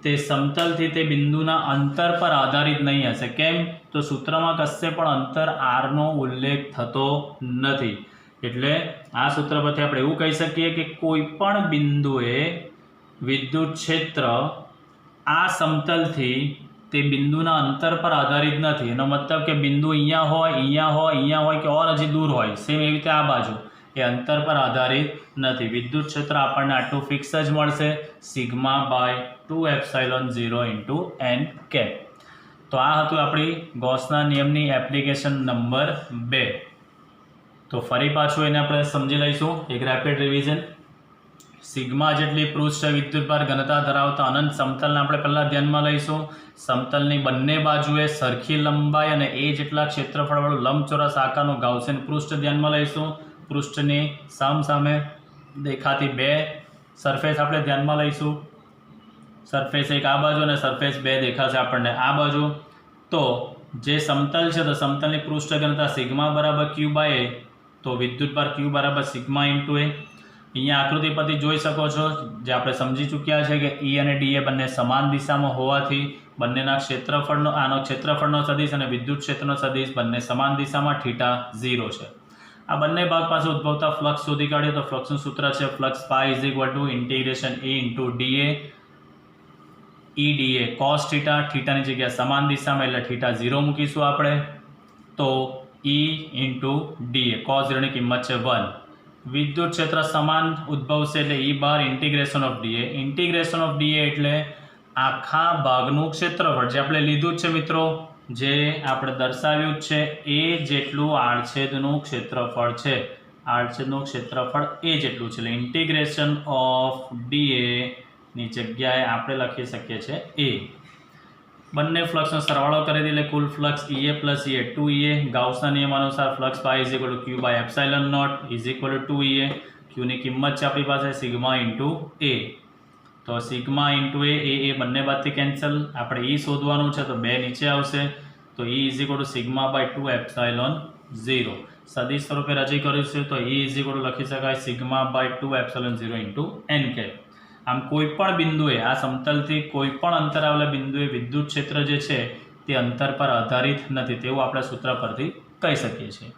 તે સમતલથી તે બિંદુના અંતર પર આધારિત નહીં હશે કેમ તો સૂત્રમાં કશે પણ અંતર r નો ઉલ્લેખ થતો નથી એટલે આ સૂત્ર પરથી આપણે એવું કહી શકીએ કે કોઈપણ બિંદુએ વિદ્યુત ક્ષેત્ર આ સમતલથી તે બિંદુના અંતર પર આધારિત નથી એનો મતલબ કે બિંદુ અહીંયા હોય કે ઓર હજી દૂર હોય સેમ એવી રીતે આ બાજુ એ અંતર પર આધારિત નથી વિદ્યુત ક્ષેત્ર આપણને આટલું ફિક્સ જ મળશે sigma by 2ε0 into n cap તો આ હતું આપણી ગૌસના નિયમની એપ્લિકેશન નંબર 2 તો ફરી પાછું એને આપણે સમજી લઈશું એક રેપિડ રિવિઝન સિગ્મા જેટલી પૃષ્ઠ વિદ્યુતભાર ઘનતા ધરાવતા અનંત સમતલને આપણે પહેલાં ધ્યાનમાં લઈશું સમતલની બંને બાજુએ સરખી લંબાઈ અને એ જેટલા ક્ષેત્રફળવાળું લંબચોરસ આકારનું ગાઉસિયન પૃષ્ઠ ધ્યાનમાં લઈશું પૃષ્ઠની સામસામે દેખાતી બે સરફેસ આપણે ધ્યાનમાં લઈશું સરફેસ એક આ બાજુ અને સરફેસ બે દેખાશે આપણને આ બાજુ તો જે સમતલ છે તો સમતલની પૃષ્ઠ ઘનતા સિગ્મા બરાબર ક્યુ બાય એ તો વિદ્યુતભાર ક્યુ બરાબર સિગ્મા ઇન્ટુ એ અહીંયા આકૃતિ પરથી જોઈ શકો છો જે આપણે સમજી ચૂક્યા છે કે E અને D એ બંને સમાન દિશામાં હોવાથી બંનેના ક્ષેત્રફળનો આનો ક્ષેત્રફળનો સદિશ અને વિદ્યુત ક્ષેત્રનો સદિશ બંને સમાન દિશામાં θ0 છે આ બંને ભાગ પાસે ઉદ્ભવતા ફ્લક્સ શોધી કાઢીએ તો ફ્લક્સનું સૂત્ર છે flux phi is equal to integration E into dA EdA cos થીટાની જગ્યાએ સમાન દિશામાં એટલે θ0 મૂકીશું આપણે તો E ઇન્ટુ dA cos 0 ની કિંમત છે 1 વિદ્યુત ક્ષેત્ર સમાન ઉદ્ભવશે એટલે E bar integration of dA એટલે આખા ભાગનું ક્ષેત્રફળ જે આપણે લીધું જ છે મિત્રો જે આપણે દર્શાવ્યું જ છે એ જેટલું આડછેદનું ક્ષેત્રફળ છે આડછેદનું ક્ષેત્રફળ એ જેટલું છે એટલે ઇન્ટિગ્રેશન ઓફ dA ની જગ્યાએ આપણે લખી શકીએ છીએ એ બંને ફ્લક્સનો સરવાળો કરી દઈએ એટલે કુલ flux EA plus EA 2EA ગાઉસના નિયમ અનુસાર flux phi is equal to Q by epsilon naught is equal to 2EA ક્યુની કિંમત છે આપણી પાસે સિગ્મા ઇન્ટુ એ તો સિગ્મા ઇન્ટુ એ બંને બાદથી કેન્સલ આપણે E શોધવાનું છે તો બે નીચે આવશે તો E is equal to sigma by 2ε0 સદિશ સ્વરૂપે રજૂ કરીશું તો E ઇઝ ઇક્વલ ટુ લખી શકાય sigma by 2ε0 into n cap આમ કોઈપણ બિંદુએ આ સમતલથી કોઈપણ અંતર આવેલા બિંદુએ વિદ્યુત ક્ષેત્ર જે છે તે અંતર પર આધારિત નથી તેવું આપણે સૂત્ર પરથી કહી શકીએ છીએ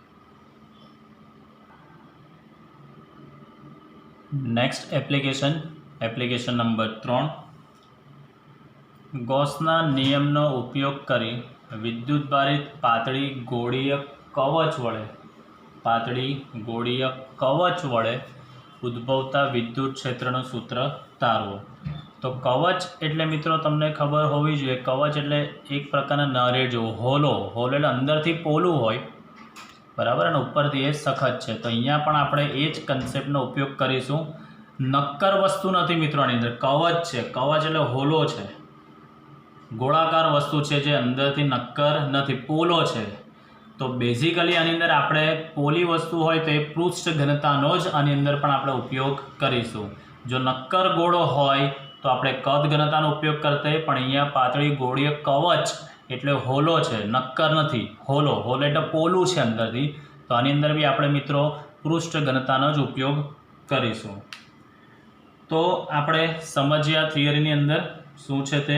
નેક્સ્ટ એપ્લિકેશન નંબર 3 ગૌસના નિયમનો ઉપયોગ કરી વિદ્યુતભારિત પાતળી ગોળીય કવચ વડે ઉદ્ભવતા વિદ્યુત ક્ષેત્રનું સૂત્ર તારવો તો કવચ એટલે મિત્રો તમને ખબર હોવી જોઈએ કવચ એટલે એક પ્રકારના નારેળ જેવો હોલો એટલે અંદરથી પોલું હોય બરાબર અને ઉપરથી એ સખત છે તો અહીંયા પણ આપણે એ જ કન્સેપ્ટનો ઉપયોગ કરીશું નક્કર વસ્તુ નથી મિત્રોની અંદર કવચ છે કવચ એટલે હોલો છે ગોળાકાર વસ્તુ છે જે અંદરથી નક્કર નથી પોલો છે તો બેઝિકલી આની અંદર આપણે પોલી વસ્તુ હોય તો એ પૃષ્ઠ ઘનતાનો જ આની અંદર પણ આપણે ઉપયોગ કરીશું જો નક્કર ગોળો હોય તો આપણે કદ ઘનતાનો ઉપયોગ કરતા પણ અહીંયા પાતળી ગોળીય કવચ એટલે હોલો છે નક્કર નથી હોલો એટલે પોલું છે અંદરથી તો આની અંદર બી આપણે મિત્રો પૃષ્ઠ ઘનતાનો જ ઉપયોગ કરીશું તો આપણે સમજ્યા થિયરીની અંદર શું છે તે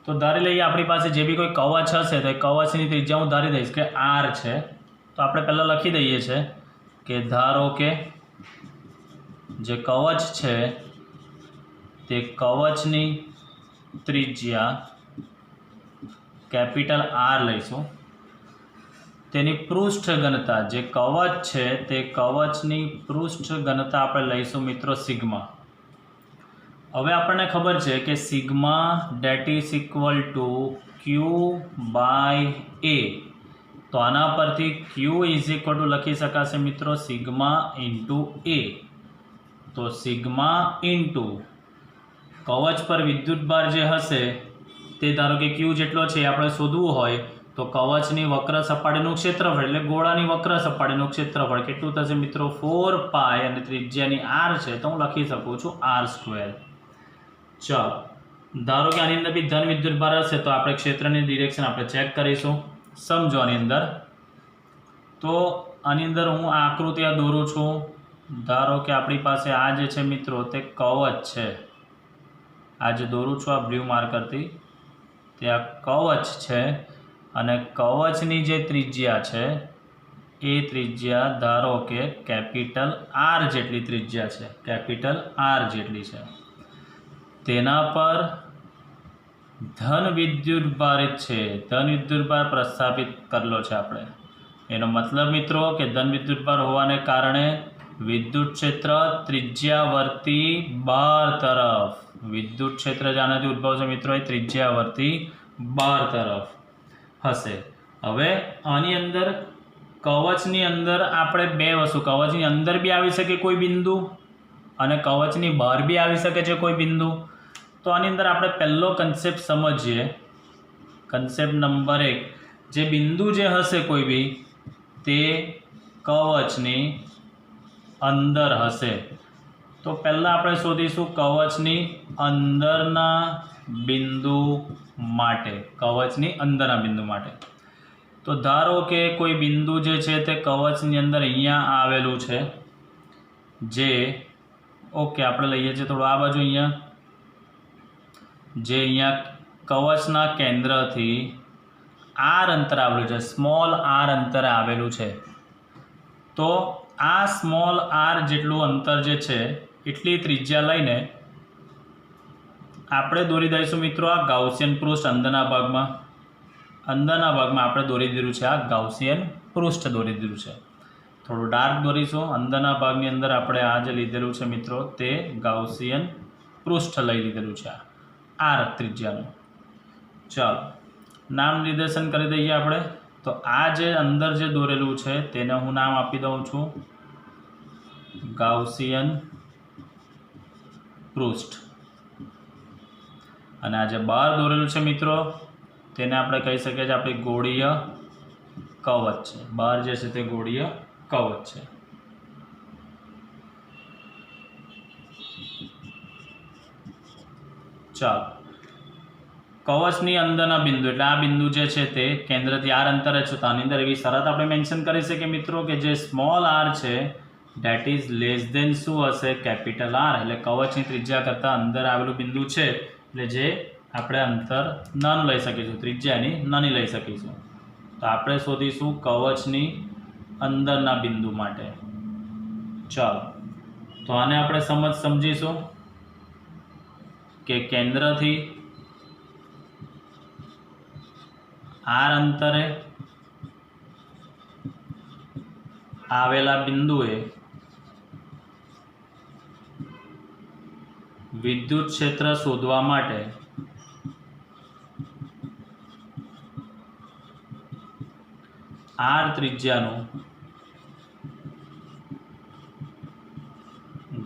તો ધારી લઈએ આપણી પાસે જે બી કોઈ કવચ હશે તો એ કવચની ત્રિજ્યા હું ધારી દઈશ કે r છે તો આપણે પહેલાં લખી દઈએ છીએ કે ધારો કે જે કવચ છે તે કવચની ત્રિજ્યા કેપિટલ R લઈશું તેની પૃષ્ઠ ઘનતા જે કવચ છે તે કવચની પૃષ્ઠ ઘનતા આપણે લઈશું મિત્રો સિગ્મા હવે આપણને ખબર છે કે sigma that is equal to Q by A, તો આના પરથી ક્યુ ઇઝ ઇક્વલ ટુ લખી શકાશે મિત્રો સિગ્મા ઇન્ટુ એ. તો સિગ્મા ઇન્ટુ કવચ પર વિદ્યુતભાર જે હશે તે ધારો કે ક્યુ જેટલો છે આપણે શોધવું હોય તો કવચની વક્ર સપાટીનું ક્ષેત્રફળ એટલે ગોળાની વક્ર સપાટીનું ક્ષેત્રફળ કેટલું થશે મિત્રો 4 પાય અને ત્રિજ્યાની r છે તો હું લખી શકું છું r². ચાલો ધારો કે આની અંદર બી ધન વિદ્યુતભાર હશે તો આપણે ક્ષેત્રની ડિરેક્શન આપણે ચેક કરીશું. સમજો આની અંદર, તો આની અંદર હું આ આકૃતિ આ દોરું છું. ધારો કે આપણી પાસે આ જે છે મિત્રો તે કવચ છે, આ જે દોરું છું આ બ્લુ માર્કરથી તે આ કવચ છે અને કવચની જે ત્રિજ્યા છે એ ત્રિજ્યા ધારો કે કેપિટલ R જેટલી ત્રિજ્યા છે, કેપિટલ R જેટલી છે. તેના પર ધન વિદ્યુતભાર છે, ધન વિદ્યુતભાર પ્રસ્થાપિત કરેલો છે આપણે. એનો મતલબ મિત્રો કે ધન વિદ્યુતભાર હોવાને કારણે વિદ્યુત ક્ષેત્ર ત્રિજ્યાવર્તી બહાર તરફ, વિદ્યુત ક્ષેત્ર જાનાથી ઉદ્ભવ છે મિત્રો એ ત્રિજ્યાવર્તી બહાર તરફ હશે. હવે આની અંદર કવચની અંદર આપણે બે વસ્તુ, કવચની અંદર બી આવી શકે કોઈ બિંદુ અને કવચની બહાર બી આવી શકે છે કોઈ બિંદુ. તો આની અંદર આપણે પહેલો કન્સેપ્ટ સમજીએ. કન્સેપ્ટ નંબર 1, જે બિંદુ જે હશે કોઈ બી તે કવચની અંદર હશે. તો પહેલાં આપણે શોધીશું કવચની અંદરના બિંદુ માટે, કવચની અંદરના બિંદુ માટે. તો ધારો કે કોઈ બિંદુ જે છે તે કવચની અંદર અહીંયા આવેલું છે, જે ઓકે આપણે લઈએ છીએ થોડું આ બાજુ અહીંયા, જે અહીંયા કવચના કેન્દ્રથી r અંતર આવેલું છે, સ્મોલ r અંતરે આવેલું છે. તો આ સ્મોલ r જેટલું અંતર જે છે એટલી ત્રિજ્યા લઈને આપણે દોરી દઈશું મિત્રો આ ગાઉસિયન પૃષ્ઠ અંદરના ભાગમાં. અંદરના ભાગમાં આપણે દોરી દીધું છે આ ગાઉસિયન પૃષ્ઠ દોરી દીધું છે. થોડું ડાર્ક દોરીશું. અંદરના ભાગની અંદર આપણે આ જે લીધેલું છે મિત્રો તે ગાઉસિયન પૃષ્ઠ લઈ લીધેલું છે આ r ત્રિજ્યાનું. ચાલો નામ નિર્દેશન કરી દઈએ આપણે. તો આ જે અંદર જે દોરેલું છે તેને હું નામ આપી દઉં છું ગાઉસિયન પૃષ્ઠ. અને આ જે બહાર દોરેલું છે મિત્રો તેને આપણે કહી શકીએ છીએ આપણી ગોળીય કવચ છે. બહાર જે છે તે ગોળીય કવચ છે. ચાલો કવચની અંદરના બિંદુ એટલે આ બિંદુ જે છે તે કેન્દ્રથી r અંતરે છે. તો આની અંદર એવી શરત આપણે મેન્શન કરી શકીએ મિત્રો કે જે સ્મોલ r છે ડેટ ઇઝ લેસ દેન શું હશે કેપિટલ R. એટલે કવચની ત્રિજ્યા કરતાં અંદર આવેલું બિંદુ છે એટલે જે આપણે અંતર નાનું લઈ શકીશું, ત્રિજ્યાની નાની લઈ શકીશું. તો આપણે શોધીશું કવચની અંદરના બિંદુ માટે. ચાલો તો આને આપણે સમજીશું કે કેન્દ્રથી r અંતરે આવેલા બિંદુએ વિદ્યુત ક્ષેત્ર શોધવા માટે r ત્રિજ્યાનું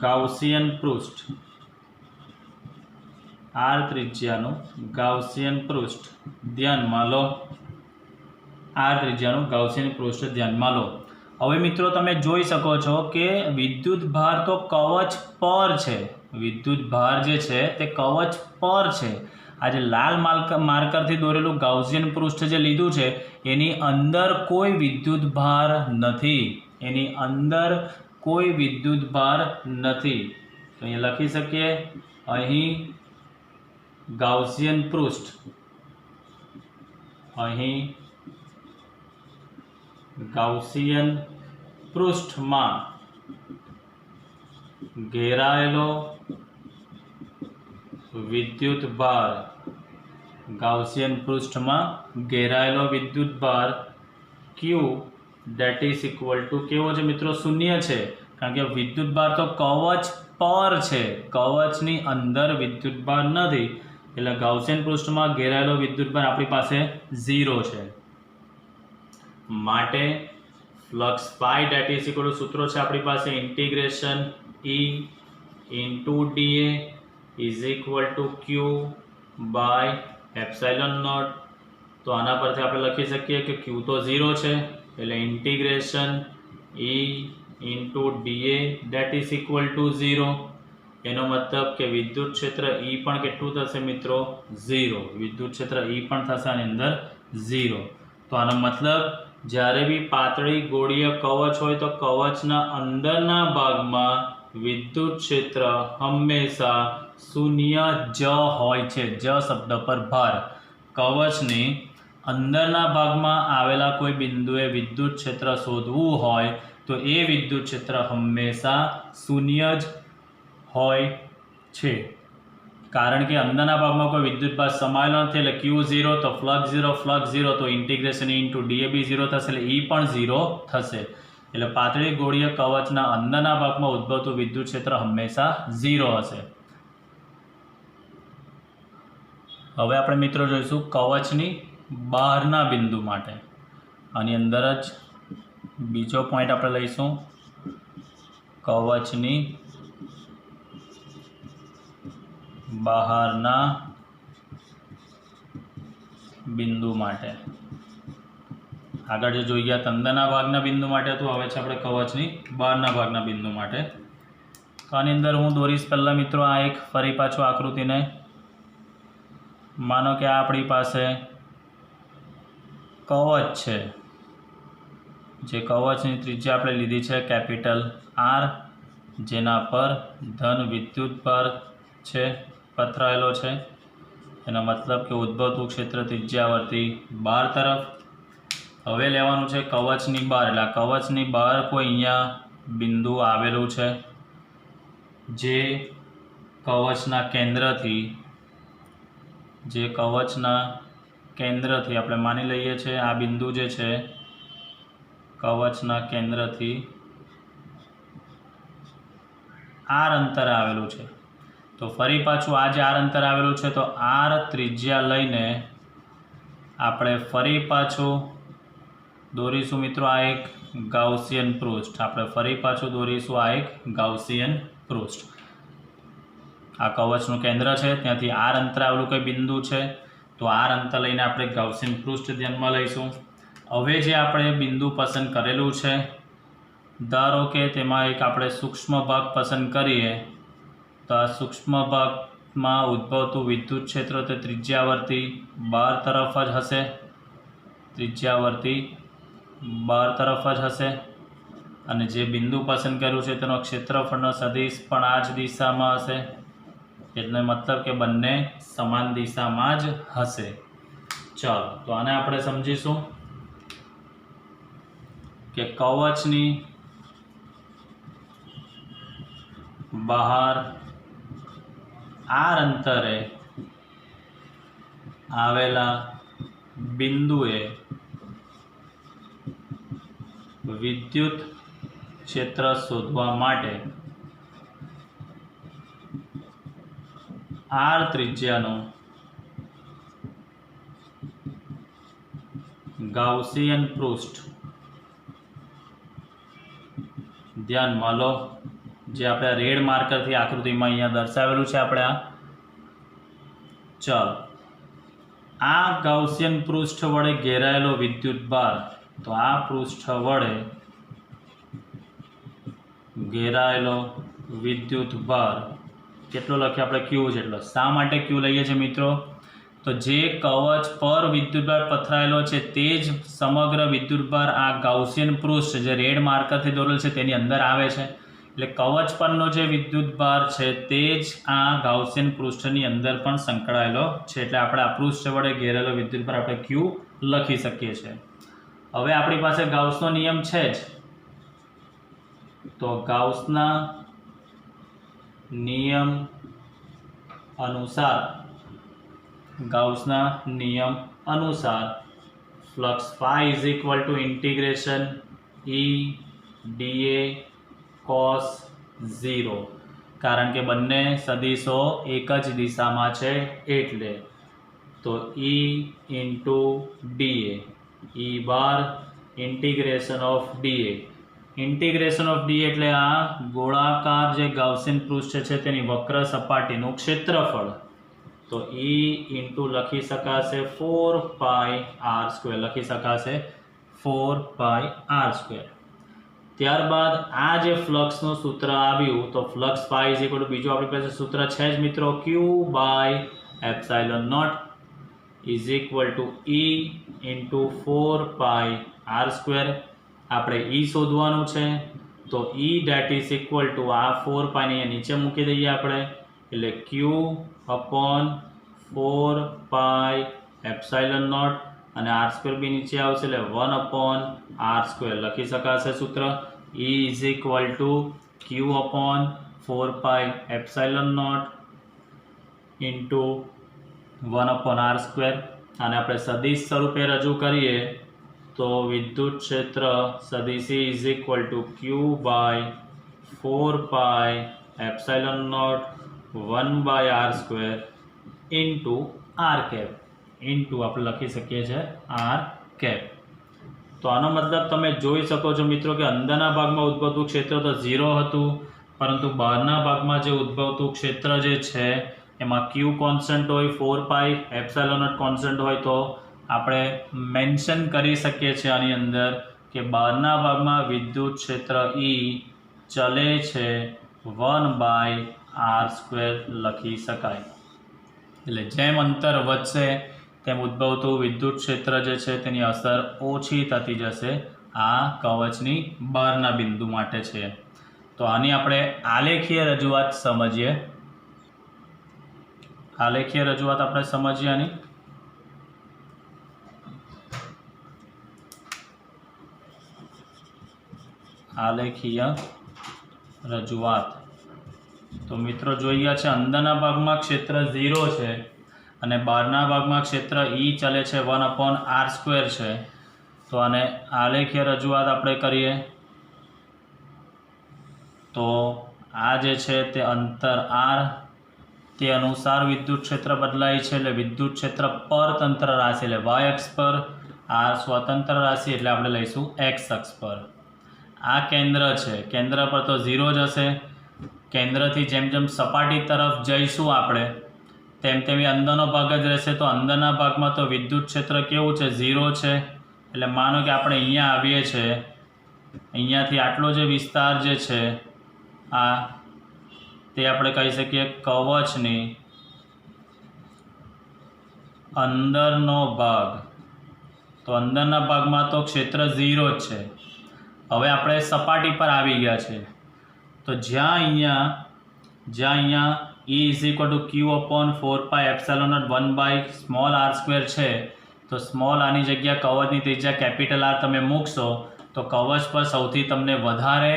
ગાઉસિયન પૃષ્ઠ, r ત્રિજ્યાનું ગાઉસિયન પૃષ્ઠ ધ્યાનમાં લો. r ત્રિજ્યાનું ગાઉસિયન પૃષ્ઠ ધ્યાનમાં લો. હવે મિત્રો તમે જોઈ શકો છો કે વિદ્યુત ભાર તો કવચ પર છે, વિદ્યુત ભાર જે છે તે કવચ પર છે. આ જે લાલ માર્કરથી દોરેલું ગાઉસિયન પૃષ્ઠ જે લીધું છે એની અંદર કોઈ વિદ્યુત ભાર નથી, એની અંદર કોઈ વિદ્યુત ભાર નથી. તો અહીંયા લખી શકીએ અહીં ગાઉસિયન પૃષ્ઠ, અહીં ગાઉસિયન પૃષ્ઠમાં ઘેરાયેલો વિદ્યુત ભાર, ગાઉસિયન પૃષ્ઠમાં ઘેરાયેલો વિદ્યુત ભાર Q date is equal two કેવો છે મિત્રો? શૂન્ય છે. કારણ કે વિદ્યુતભાર તો કવચ પર છે, કવચની અંદર વિદ્યુતભાર નથી, એટલે ગાઉસિયન પૃષ્ઠમાં ઘેરાયેલો વિદ્યુતભાર આપણી પાસે 0 છે. માટે flux phi that is equal to સૂત્રો છે આપણી પાસે integration E into dA is equal to Q by epsilon naught. તો આના પરથી આપણે લખી શકીએ કે Q તો 0 છે, એટલે integration E into dA date is equal two 0. એનો મતલબ કે વિદ્યુત ક્ષેત્ર E પણ કેટલું થશે મિત્રો? 0. વિદ્યુત ક્ષેત્ર E પણ થશે આની અંદર 0. તો આનો મતલબ જ્યારે બી પાતળી ગોળીય કવચ હોય તો કવચના અંદરના ભાગમાં વિદ્યુત ક્ષેત્ર હંમેશા શૂન્ય જ હોય છે. જ શબ્દ પર ભાર. કવચની અંદરના ભાગમાં આવેલા કોઈ બિંદુએ વિદ્યુત ક્ષેત્ર શોધવું હોય તો એ વિદ્યુત ક્ષેત્ર હંમેશા શૂન્ય જ હોય છે, કારણ કે અંદરના ભાગમાં કોઈ વિદ્યુતભાર સમાયેલો નથી. એટલે Q0 તો ફ્લક્સ 0 તો ઇન્ટિગ્રેશન E ઇન્ટુ dA બી 0 થશે, એટલે E પણ 0 થશે. એટલે પાતળી ગોળીય કવચના અંદરના ભાગમાં ઉદ્ભવતું વિદ્યુત ક્ષેત્ર હંમેશા 0 હશે. હવે આપણે મિત્રો જોઈશું કવચની બહારના બિંદુ માટે. આની અંદર જ બીજો પોઈન્ટ આપણે લઈશું, કવચની બહારના બિંદુ માટે. આગળ જે જોઈએ અંદરના ભાગના બિંદુ માટે હતું, હવે છે આપણે કવચની બહારના ભાગના બિંદુ માટે. તો આની અંદર હું દોરીશ પહેલાં મિત્રો આ એક ફરી પાછું આકૃતિને. માનો કે આ આપણી પાસે કવચ છે, જે કવચની ત્રિજ્યા આપણે લીધી છે કેપિટલ R, જેના પર ધન વિદ્યુતભાર છે પથરાયેલો છે. એનો મતલબ કે ઉદ્ભવતું ક્ષેત્ર ત્રિજ્યાવર્તી 12 તરફ. હવે લેવાનું છે કવચની બહાર, એટલે કવચની બહાર કોઈ અહીંયા બિંદુ આવેલું છે, જે કવચના કેન્દ્રથી આપણે માની લઈએ છીએ આ બિંદુ જે છે કવચના કેન્દ્રથી R અંતરે આવેલું છે. તો ફરી પાછું આ જે R અંતર આવેલું છે તો R ત્રિજ્યા લઈને આપણે ફરી પાછું દોરીશું મિત્રો આ એક ગાઉસિયન પૃષ્ઠ. આપણે ફરી પાછું દોરીશું આ એક ગાઉસિયન પૃષ્ઠ. આ કવચનું કેન્દ્ર છે, ત્યાંથી R અંતર આવેલું કોઈ બિંદુ છે, તો R અંતર લઈને આપણે ગાઉસિયન પૃષ્ઠ ધ્યાનમાં લઈશું. હવે જે આપણે બિંદુ પસંદ કરેલું છે, ધારો કે તેમાં એક આપણે સૂક્ષ્મ ભાગ પસંદ કરીએ, તો આ સૂક્ષ્મ ભાગમાં ઉદ્ભવતું વિદ્યુત ક્ષેત્ર તે ત્રિજ્યાવર્તી 12 તરફ જ હશે, ત્રિજ્યાવર્તી 12 તરફ જ હશે. અને જે બિંદુ પસંદ કર્યું છે તેનો ક્ષેત્રફળનો સદિશ પણ આ જ દિશામાં હશે, એટલે મતલબ કે બંને સમાન દિશામાં જ હશે. ચાલો તો આને આપણે સમજીશું કે કવચની બહાર R અંતરે આવેલા બિંદુએ વિદ્યુત ક્ષેત્ર શોધવા માટે R ત્રિજ્યાનું ગાઉસિયન પૃષ્ઠ ધ્યાનમાં લો, જે આપણે રેડ માર્કરથી આકૃતિમાં અહીંયા દર્શાવેલું છે આપણે આ. ચાલો, આ ગાઉસિયન પૃષ્ઠ વડે ઘેરાયેલો વિદ્યુતભાર, તો આ પૃષ્ઠ વડે ઘેરાયેલો વિદ્યુતભાર કેટલો લખીએ આપણે? Q જેટલો. શા માટે Q લઈએ છીએ મિત્રો? તો જે કવચ પર વિદ્યુતભાર પથરાયેલો છે તે જ સમગ્ર વિદ્યુતભાર આ ગાઉસિયન પૃષ્ઠ જે રેડ માર્કરથી દોરેલ છે તેની અંદર આવે છે. એટલે કવચ પરનો જે વિદ્યુતભાર છે તે જ આ ગાઉસિયન પૃષ્ઠની અંદર પણ સંકળાયેલો છે. એટલે આપણે આ પૃષ્ઠ વડે ઘેરેલો વિદ્યુતભાર આપણે Q લખી શકીએ છીએ. હવે આપણી પાસે ગાઉસનો નિયમ છે જ, તો ગાઉસના નિયમ અનુસાર flux phi is equal to integration E dA cos 0, કારણ કે બંને સદીશો એક જ દિશામાં છે એટલે. તો E into d A, E bar integration of d A. Integration of D એટલે આ ગોળાકાર જે ગાઉસિયન પૃષ્ઠ છે તેની વક્ર સપાટીનું ક્ષેત્રફળ. તો E ઇન્ટુ લખી શકાશે 4πr², લખી શકાશે 4πr². ત્યારબાદ આ જે ફ્લક્સનું સૂત્ર આવ્યું તો flux phi is equal two બીજું આપણી પાસે સૂત્ર છે જ મિત્રો, Q/ε0 is equal to E into 4πr². આપણે E શોધવાનું છે તો E that is equal two આ 4π ને નીચે મૂકી દઈએ આપણે, એટલે Q/4πε0 અને r² બી નીચે આવશે એટલે 1/r² લખી શકાશે સૂત્ર. E is equal two Q/4πε0 into 1/r². અને આપણે સદિશ સ્વરૂપે રજૂ કરીએ તો વિદ્યુત ક્ષેત્ર સદિશ E is equal two Q/4πε0 1/r² into r into આપણે લખી શકીએ છીએ r. તો આનો મતલબ તમે જોઈ શકો છો મિત્રો કે અંદરના ભાગમાં ઉદ્ભવતું ક્ષેત્ર તો 0 હતું, પરંતુ બહારના ભાગમાં જે ઉદ્ભવતું ક્ષેત્ર જે છે એમાં Q કોન્સ્ટન્ટ હોય, 4πε0 કોન્સ્ટન્ટ હોય, તો આપણે મેન્શન કરી શકીએ છીએ આની અંદર કે બહારના ભાગમાં વિદ્યુત ક્ષેત્ર E ચલે છે 1/r² લખી શકાય. એટલે જેમ અંતર વધશે તેમ ઉદ્ભવતું વિદ્યુત ક્ષેત્ર જે છે તેની અસર ઓછી થતી જશે. આ કવચની બહારના બિંદુ માટે છે. તો આની આપણે આલેખીય રજૂઆત સમજીએ. આલેખીય રજૂઆત આપણે સમજીએ આની. આલેખીય રજૂઆત તો મિત્રો જોઈએ છે અંદરના ભાગમાં ક્ષેત્ર 0 છે અને બહારના ભાગમાં ક્ષેત્ર E ચલે છે 1/r² છે. તો આને આલેખીય રજૂઆત આપણે કરીએ તો આ જે છે તે અંતર r, તે અનુસાર વિદ્યુત ક્ષેત્ર બદલાય છે. એટલે વિદ્યુત ક્ષેત્ર પરતંત્ર રાશિ એટલે y અક્ષ પર, r સ્વતંત્ર રાશિ એટલે આપણે લઈશું x અક્ષ પર. આ કેન્દ્ર છે, કેન્દ્ર પર તો 0 જ હશે. કેન્દ્રથી જેમ જેમ સપાટી તરફ જઈશું આપણે તેમ તેમ એ અંદરનો ભાગ જ રહેશે. તો અંદરના ભાગમાં તો વિદ્યુત ક્ષેત્ર કેવું છે, 0 છે. એટલે માનો કે આપણે અહીંયા આવીએ છીએ, અહીંયાથી આટલો જે વિસ્તાર જે છે આ તે આપણે કહી શકીએ કવચની અંદરનો ભાગ. તો અંદરના ભાગમાં તો ક્ષેત્ર 0 જ છે. હવે આપણે સપાટી પર આવી ગયા છે તો જ્યાં અહીંયા E is equal two Q/4πε0 1/r² છે, તો સ્મોલ આની જગ્યા કવચની ત્રિજ્યા કેપિટલ R તમે મૂકશો તો કવચ પર સૌથી તમને વધારે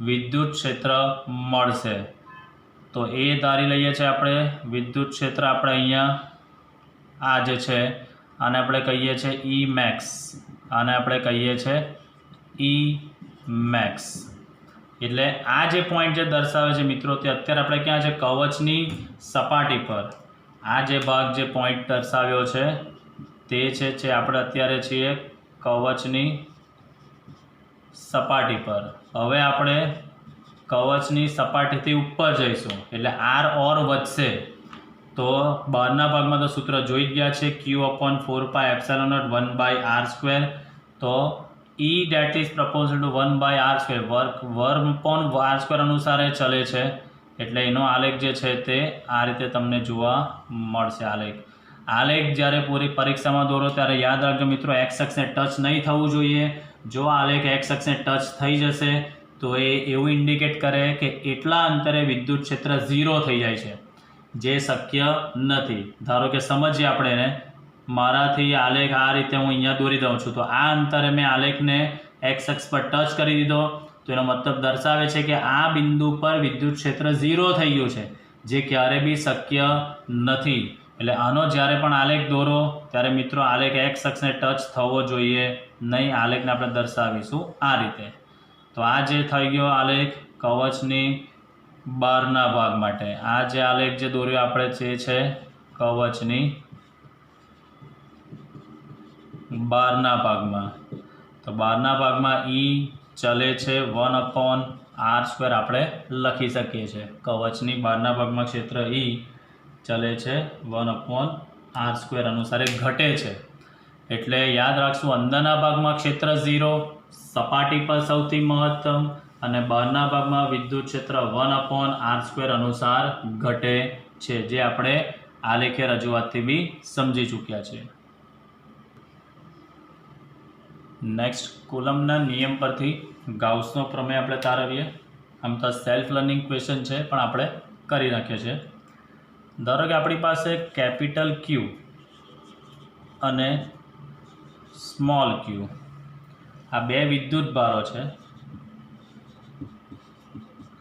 વિદ્યુત ક્ષેત્ર મળશે. તો એ ધારી લઈએ છીએ આપણે વિદ્યુત ક્ષેત્ર આપણે અહીંયા આ જે છે આને આપણે કહીએ છીએ E max, આને આપણે કહીએ છીએ E max. એટલે આ જે પોઈન્ટ જે દર્શાવે છે મિત્રો તે અત્યારે આપણે ક્યાં છે, કવચની સપાટી પર. આ જે ભાગ જે પોઈન્ટ દર્શાવ્યો છે તે છે આપણે અત્યારે છીએ કવચની સપાટી પર. હવે આપણે કવચની સપાટીથી ઉપર જઈશું એટલે r ઓર વધશે. તો બહારના ભાગમાં તો સૂત્ર જોઈ જ ગયા છે Q/4πε0 1/r². તો E that is proportional to 1/r², વર્ગ/r² અનુસાર ચલે છે. એટલે એનો આલેખ જે છે તે આ રીતે તમને જોવા મળશે. આલેખ જ્યારે પૂરી પરીક્ષામાં દોરો ત્યારે યાદ રાખજો મિત્રો, x અક્ષને ટચ નહીં થવું જોઈએ. જો આલેખ x અક્ષને ટચ થઈ જશે તો એ એવું ઇન્ડિકેટ કરે કે એટલા અંતરે વિદ્યુત ક્ષેત્ર 0 થઈ જાય છે, જે શક્ય નથી. ધારો કે સમજીએ આપણે એને, મારાથી આલેખ આ રીતે હું અહીંયા દોરી દઉં છું તો આ અંતરે મેં આલેખને x અક્ષ પર ટચ કરી દીધો તો એનો મતલબ દર્શાવે છે કે આ બિંદુ પર વિદ્યુત ક્ષેત્ર 0 થઈ ગયું છે, જે ક્યારે બી શક્ય નથી. એટલે આનો જ્યારે પણ આલેખ દોરો ત્યારે મિત્રો આલેખ x અક્ષને ટચ થવો જોઈએ નહીં. આલેખને આપણે દર્શાવીશું આ રીતે. તો આ જે થઈ ગયો આલેખ કવચની બહારના ભાગ માટે આ જે આલેખ જે દોર્યો આપણે તે છે કવચની બહારના ભાગમાં. તો બહારના ભાગમાં ઈ ચલે છે 1/r² આપણે લખી શકીએ છીએ. કવચની બહારના ભાગમાં ક્ષેત્ર ઈ ચલે છે 1/r² અનુસાર ઘટે છે. એટલે યાદ રાખશું અંદરના ભાગમાં ક્ષેત્ર 0, સપાટી પર સૌથી મહત્તમ, અને બહારના ભાગમાં વિદ્યુત ક્ષેત્ર 1/r² અનુસાર ઘટે છે, જે આપણે આલેખીય રજૂઆતથી બી સમજી ચૂક્યા છે. નેક્સ્ટ કુલમ્બના નિયમ પરથી ગાઉસનો પ્રમેય આપણે તારવીએ. આમ તો સેલ્ફ લર્નિંગ ક્વેશ્ચન છે પણ આપણે કરી નાખીએ છીએ. ધારો કે આપણી પાસે કેપિટલ ક્યુ અને સ્મોલ ક્યુ આ બે વિદ્યુત ભારો છે.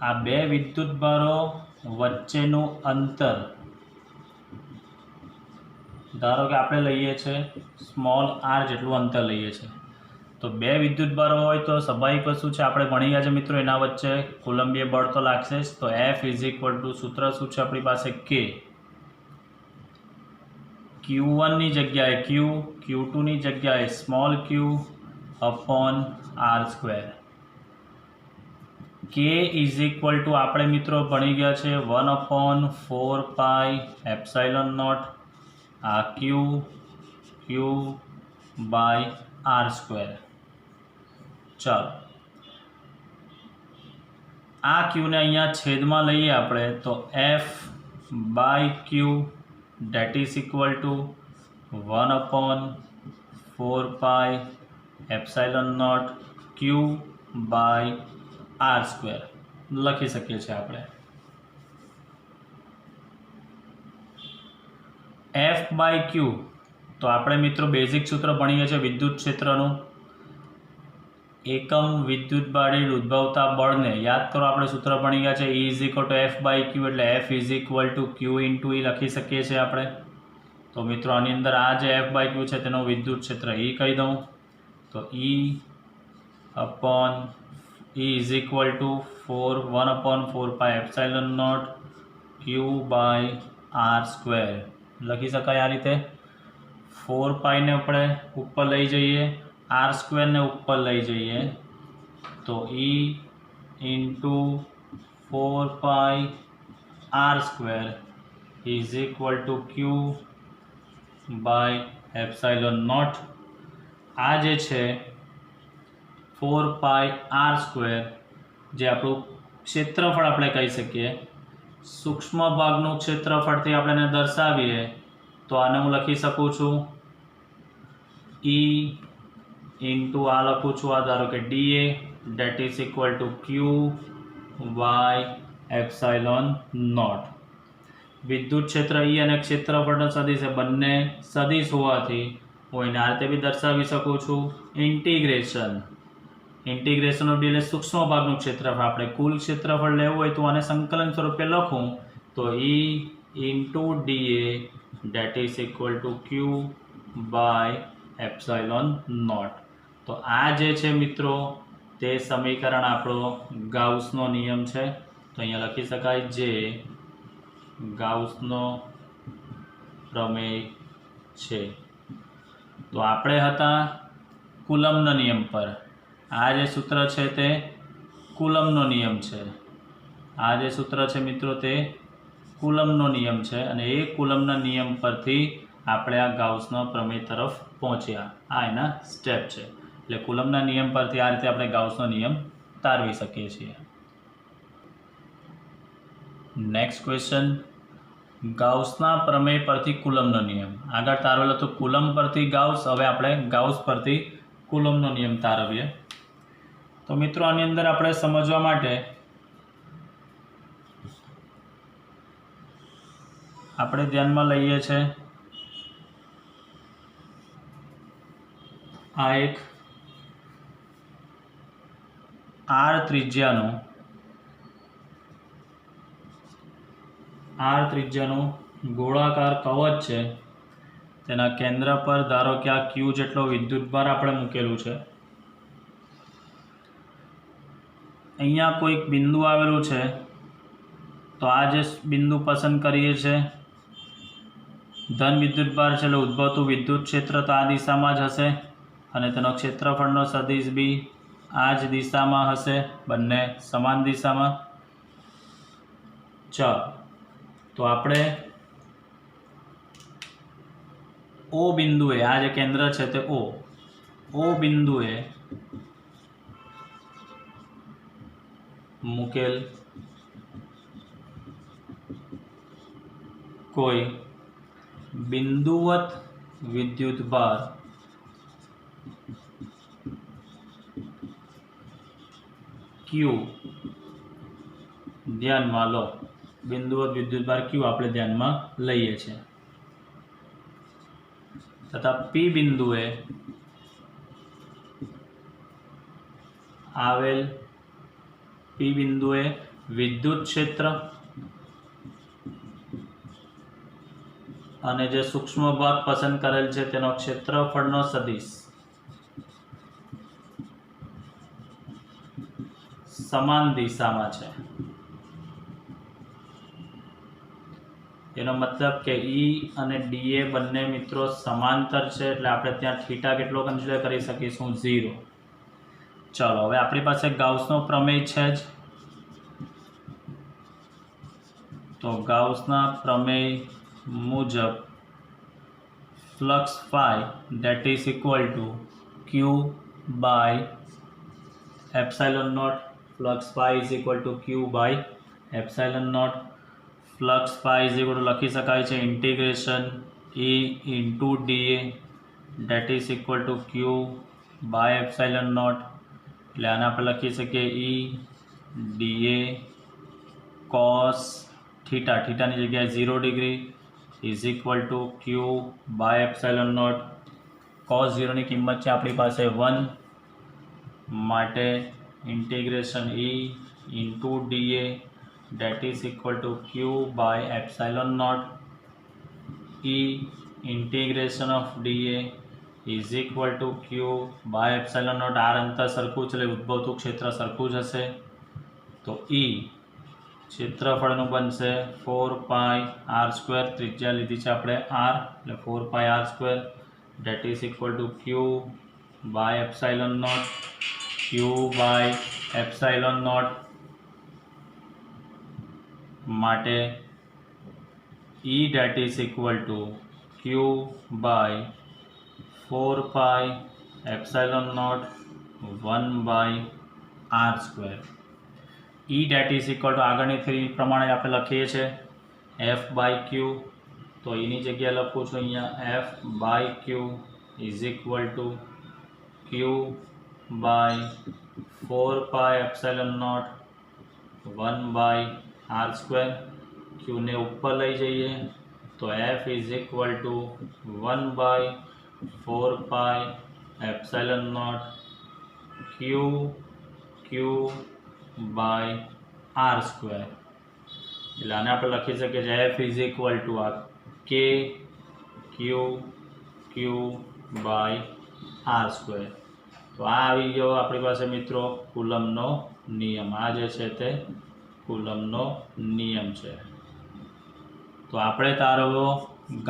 આ બે વિદ્યુત ભારો વચ્ચેનું અંતર ધારો કે આપણે લઈએ છીએ સ્મોલ r જેટલું અંતર લઈએ છીએ. તો બે વિદ્યુત ભારો હોય તો સ્વાભાવિક વસ્તુ છે, આપણે ભણી ગયા છે મિત્રો, એના વચ્ચે કુલંબીય બળ તો લાગશે જ. તો F = સૂત્ર શું છે આપણી પાસે K, Q1ની જગ્યાએ Q, Q2ની જગ્યાએ સ્મોલ q r². K = આપણે મિત્રો ભણી ગયા છે 1/4πε0 આ Q/r². ચાલો આ ક્યુને અહીંયા છેદમાં લઈએ આપણે તો F/Q = 1/4πε0 Q/r² લખી શકીએ છીએ આપણે. F/Q તો આપણે મિત્રો બેઝિક સૂત્ર ભણીએ છીએ વિદ્યુત ક્ષેત્રનું. એકમ વિદ્યુત બાળી ઉદ્ભવતા બળને યાદ કરો, આપણે સૂત્ર ભણી ગયા છે E = F/Q, એટલે F = Q × E લખી શકીએ છીએ આપણે. તો મિત્રો આની અંદર આ જે F/Q છે તેનો વિદ્યુત ક્ષેત્ર E કહી દઉં તો E = 1/4πε0 Q/r² લખી શકાય આ રીતે. 4π ને આપણે ઉપર લઈ જઈએ, r² ને ઉપર લઈ જઈએ તો E × 4πr² = Q/ε0. આ જે છે 4πr² જે આપણું ક્ષેત્રફળ આપણે કહી શકીએ. સૂક્ષ્મ ભાગનું ક્ષેત્રફળથી આપણે એને દર્શાવીએ તો આને હું લખી શકું છું E × આ લખું છું, આ ધારો કે dA = Q/ε0. વિદ્યુત ક્ષેત્ર E અને ક્ષેત્રફળનો સદિશ છે, બંને સદિશ હોવાથી હું એને આ રીતે બી દર્શાવી શકું છું. ઇન્ટિગ્રેશન ઓફ dA સૂક્ષ્મ ભાગનું ક્ષેત્રફળ. આપણે કુલ ક્ષેત્રફળ લેવું હોય તો આને સંકલન સ્વરૂપે લખું તો E × dA = Q/ε0. તો આ જે છે મિત્રો તે સમીકરણ આપણો ગાઉસનો નિયમ છે. તો અહીંયા લખી શકાય જે ગાઉસનો પ્રમેય છે. તો આપણે હતા કુલમ્બના નિયમ પર. આ જે સૂત્ર છે તે કુલમ્બનો નિયમ છે. આ જે સૂત્ર છે મિત્રો તે કુલમ્બનો નિયમ છે, અને એ કુલમ્બના નિયમ પરથી આપણે આ ગાઉસનો પ્રમેય તરફ પહોંચ્યા. આ એના સ્ટેપ છે. એટલે કુલમ્બના નિયમ પરથી આ રીતે આપણે ગાઉસનો નિયમ તારવી શકીએ છીએ. નેક્સ્ટ ક્વેશ્ચન, ગાઉસના પ્રમેય પરથી કુલમ્બનો નિયમ. આગળ તારવેલો તો કુલમ્બ પરથી ગાઉસ, હવે આપણે ગાઉસ પરથી કુલમ્બનો નિયમ તારવીએ. તો મિત્રો આની અંદર આપણે સમજવા માટે આપણે ધ્યાનમાં લઈએ છે આ એક r ત્રિજ્યાનું ગોળાકાર કવચ છે. તેના કેન્દ્ર પર ધારો કે આ Q જેટલો વિદ્યુતભાર આપણે મૂકેલું છે. અહીંયા કોઈક બિંદુ આવેલું છે તો આ જે બિંદુ પસંદ કરીએ છીએ ધન વિદ્યુતભાર છે એટલે ઉદ્ભવતું વિદ્યુત ક્ષેત્ર તો આ દિશામાં જ હશે અને તેનો ક્ષેત્રફળનો સદિશ બી આ જ દિશામાં હશે, બંને સમાન દિશામાં. ચાલો તો આપણે ઓ બિંદુએ, આ જે કેન્દ્ર છે તે ઓ બિંદુએ મૂકેલ કોઈ બિંદુવત વિદ્યુતભાર ક્યુ ધ્યાનમાં લો. બિંદુવત વિદ્યુતભાર ક્યુ આપણે ધ્યાનમાં લઈએ છીએ તથા પી બિંદુએ આવેલ વિદ્યુત ક્ષેત્ર અને જે સૂક્ષ્મ ભાગ પસંદ કરેલ છે તેનો ક્ષેત્રફળનો સદિશ સમાન દિશામાં છે. એનો મતલબ કે ઈ અને ડીએ બંને મિત્રો સમાંતર છે એટલે આપણે ત્યાં થીટા કેટલો કન્સિડર કરી શકીશું? 0. ચલો હવે આપણી પાસે ગાઉસનો પ્રમેય છે જ, તો ગાઉસના પ્રમેય મુજબ flux phi that is equal to q by epsilon naught. Flux phi is equal to q by epsilon naught. Flux phi is equal to લખી શકાય છે integration E into dA that is equal to q by epsilon naught. એટલે આને આપણે લખી શકીએ E dA cos theta, થીટાની જગ્યાએ 0 degree is equal to q by epsilon naught. cos 0 ની કિંમત છે આપણી પાસે 1 માટે integration E into dA that is equal to q by epsilon naught. E integration of dA is equal to q by epsilon naught. r અંતર સરખું છે એટલે ઉદ્ભવતું ક્ષેત્ર સરખું જ હશે તો E ક્ષેત્રફળનું બનશે 4πr². ત્રિજ્યા લીધી છે આપણે r એટલે 4πr² that is equal to q by epsilon naught. q by epsilon naught માટે E that is equal to q by 4 epsilon naught 1 by r². E that is equal to આગળની theory પ્રમાણે આપણે લખીએ છીએ f by q, તો એની જગ્યાએ લખું છું અહીંયા f by q is equal to q by 4 epsilon naught 1 by r². q ને ઉપર લઈ જઈએ તો f is equal to 1 by 4 epsilon naught q by r². એટલે આને આપણે લખી શકીએ છીએ f is equal to આ k q by r². તો આ આવી ગયો આપણી પાસે મિત્રો કુલમનો નિયમ. આ જે છે તે કુલમનો નિયમ છે. તો આપણે તારવ્યો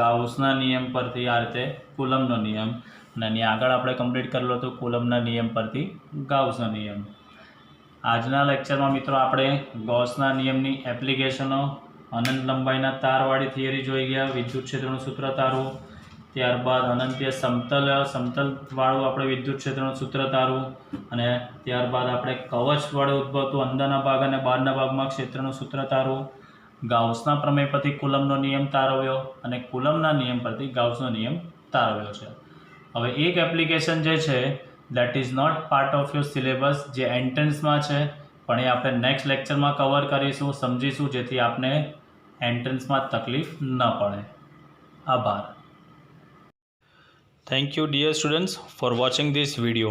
ગાઉસના નિયમ પરથી આ રીતે કુલમનો નિયમ, અને એની આગળ આપણે કમ્પ્લીટ કરેલો હતો કુલમના નિયમ પરથી ગાઉસનો નિયમ. આજના લેક્ચરમાં મિત્રો આપણે ગૌસના નિયમની એપ્લિકેશનો, અનંત લંબાઈના તારવાળી થિયરી જોઈ ગયા, વિદ્યુત ક્ષેત્રનું સૂત્ર તારવું, ત્યારબાદ અનંતીય સમતલવાળું આપણે વિદ્યુત ક્ષેત્રનું સૂત્ર તારવું, અને ત્યારબાદ આપણે કવચ વડે ઉદ્ભવતું અંદરના ભાગ અને બહારના ભાગમાં ક્ષેત્રનું સૂત્ર તારવું, ગાઉસના પ્રમેય પરથી કુલમનો નિયમ તારવ્યો અને કુલમના નિયમ પરથી ગાઉસનો નિયમ તારવ્યો છે. હવે એક એપ્લિકેશન જે છે that is not part of your syllabus, જે એન્ટ્રન્સમાં છે, પણ એ આપણે નેક્સ્ટ લેક્ચરમાં કવર કરીશું, સમજીશું, જેથી આપને એન્ટ્રન્સમાં તકલીફ ન પડે. આભાર. Thank you dear students for watching this video.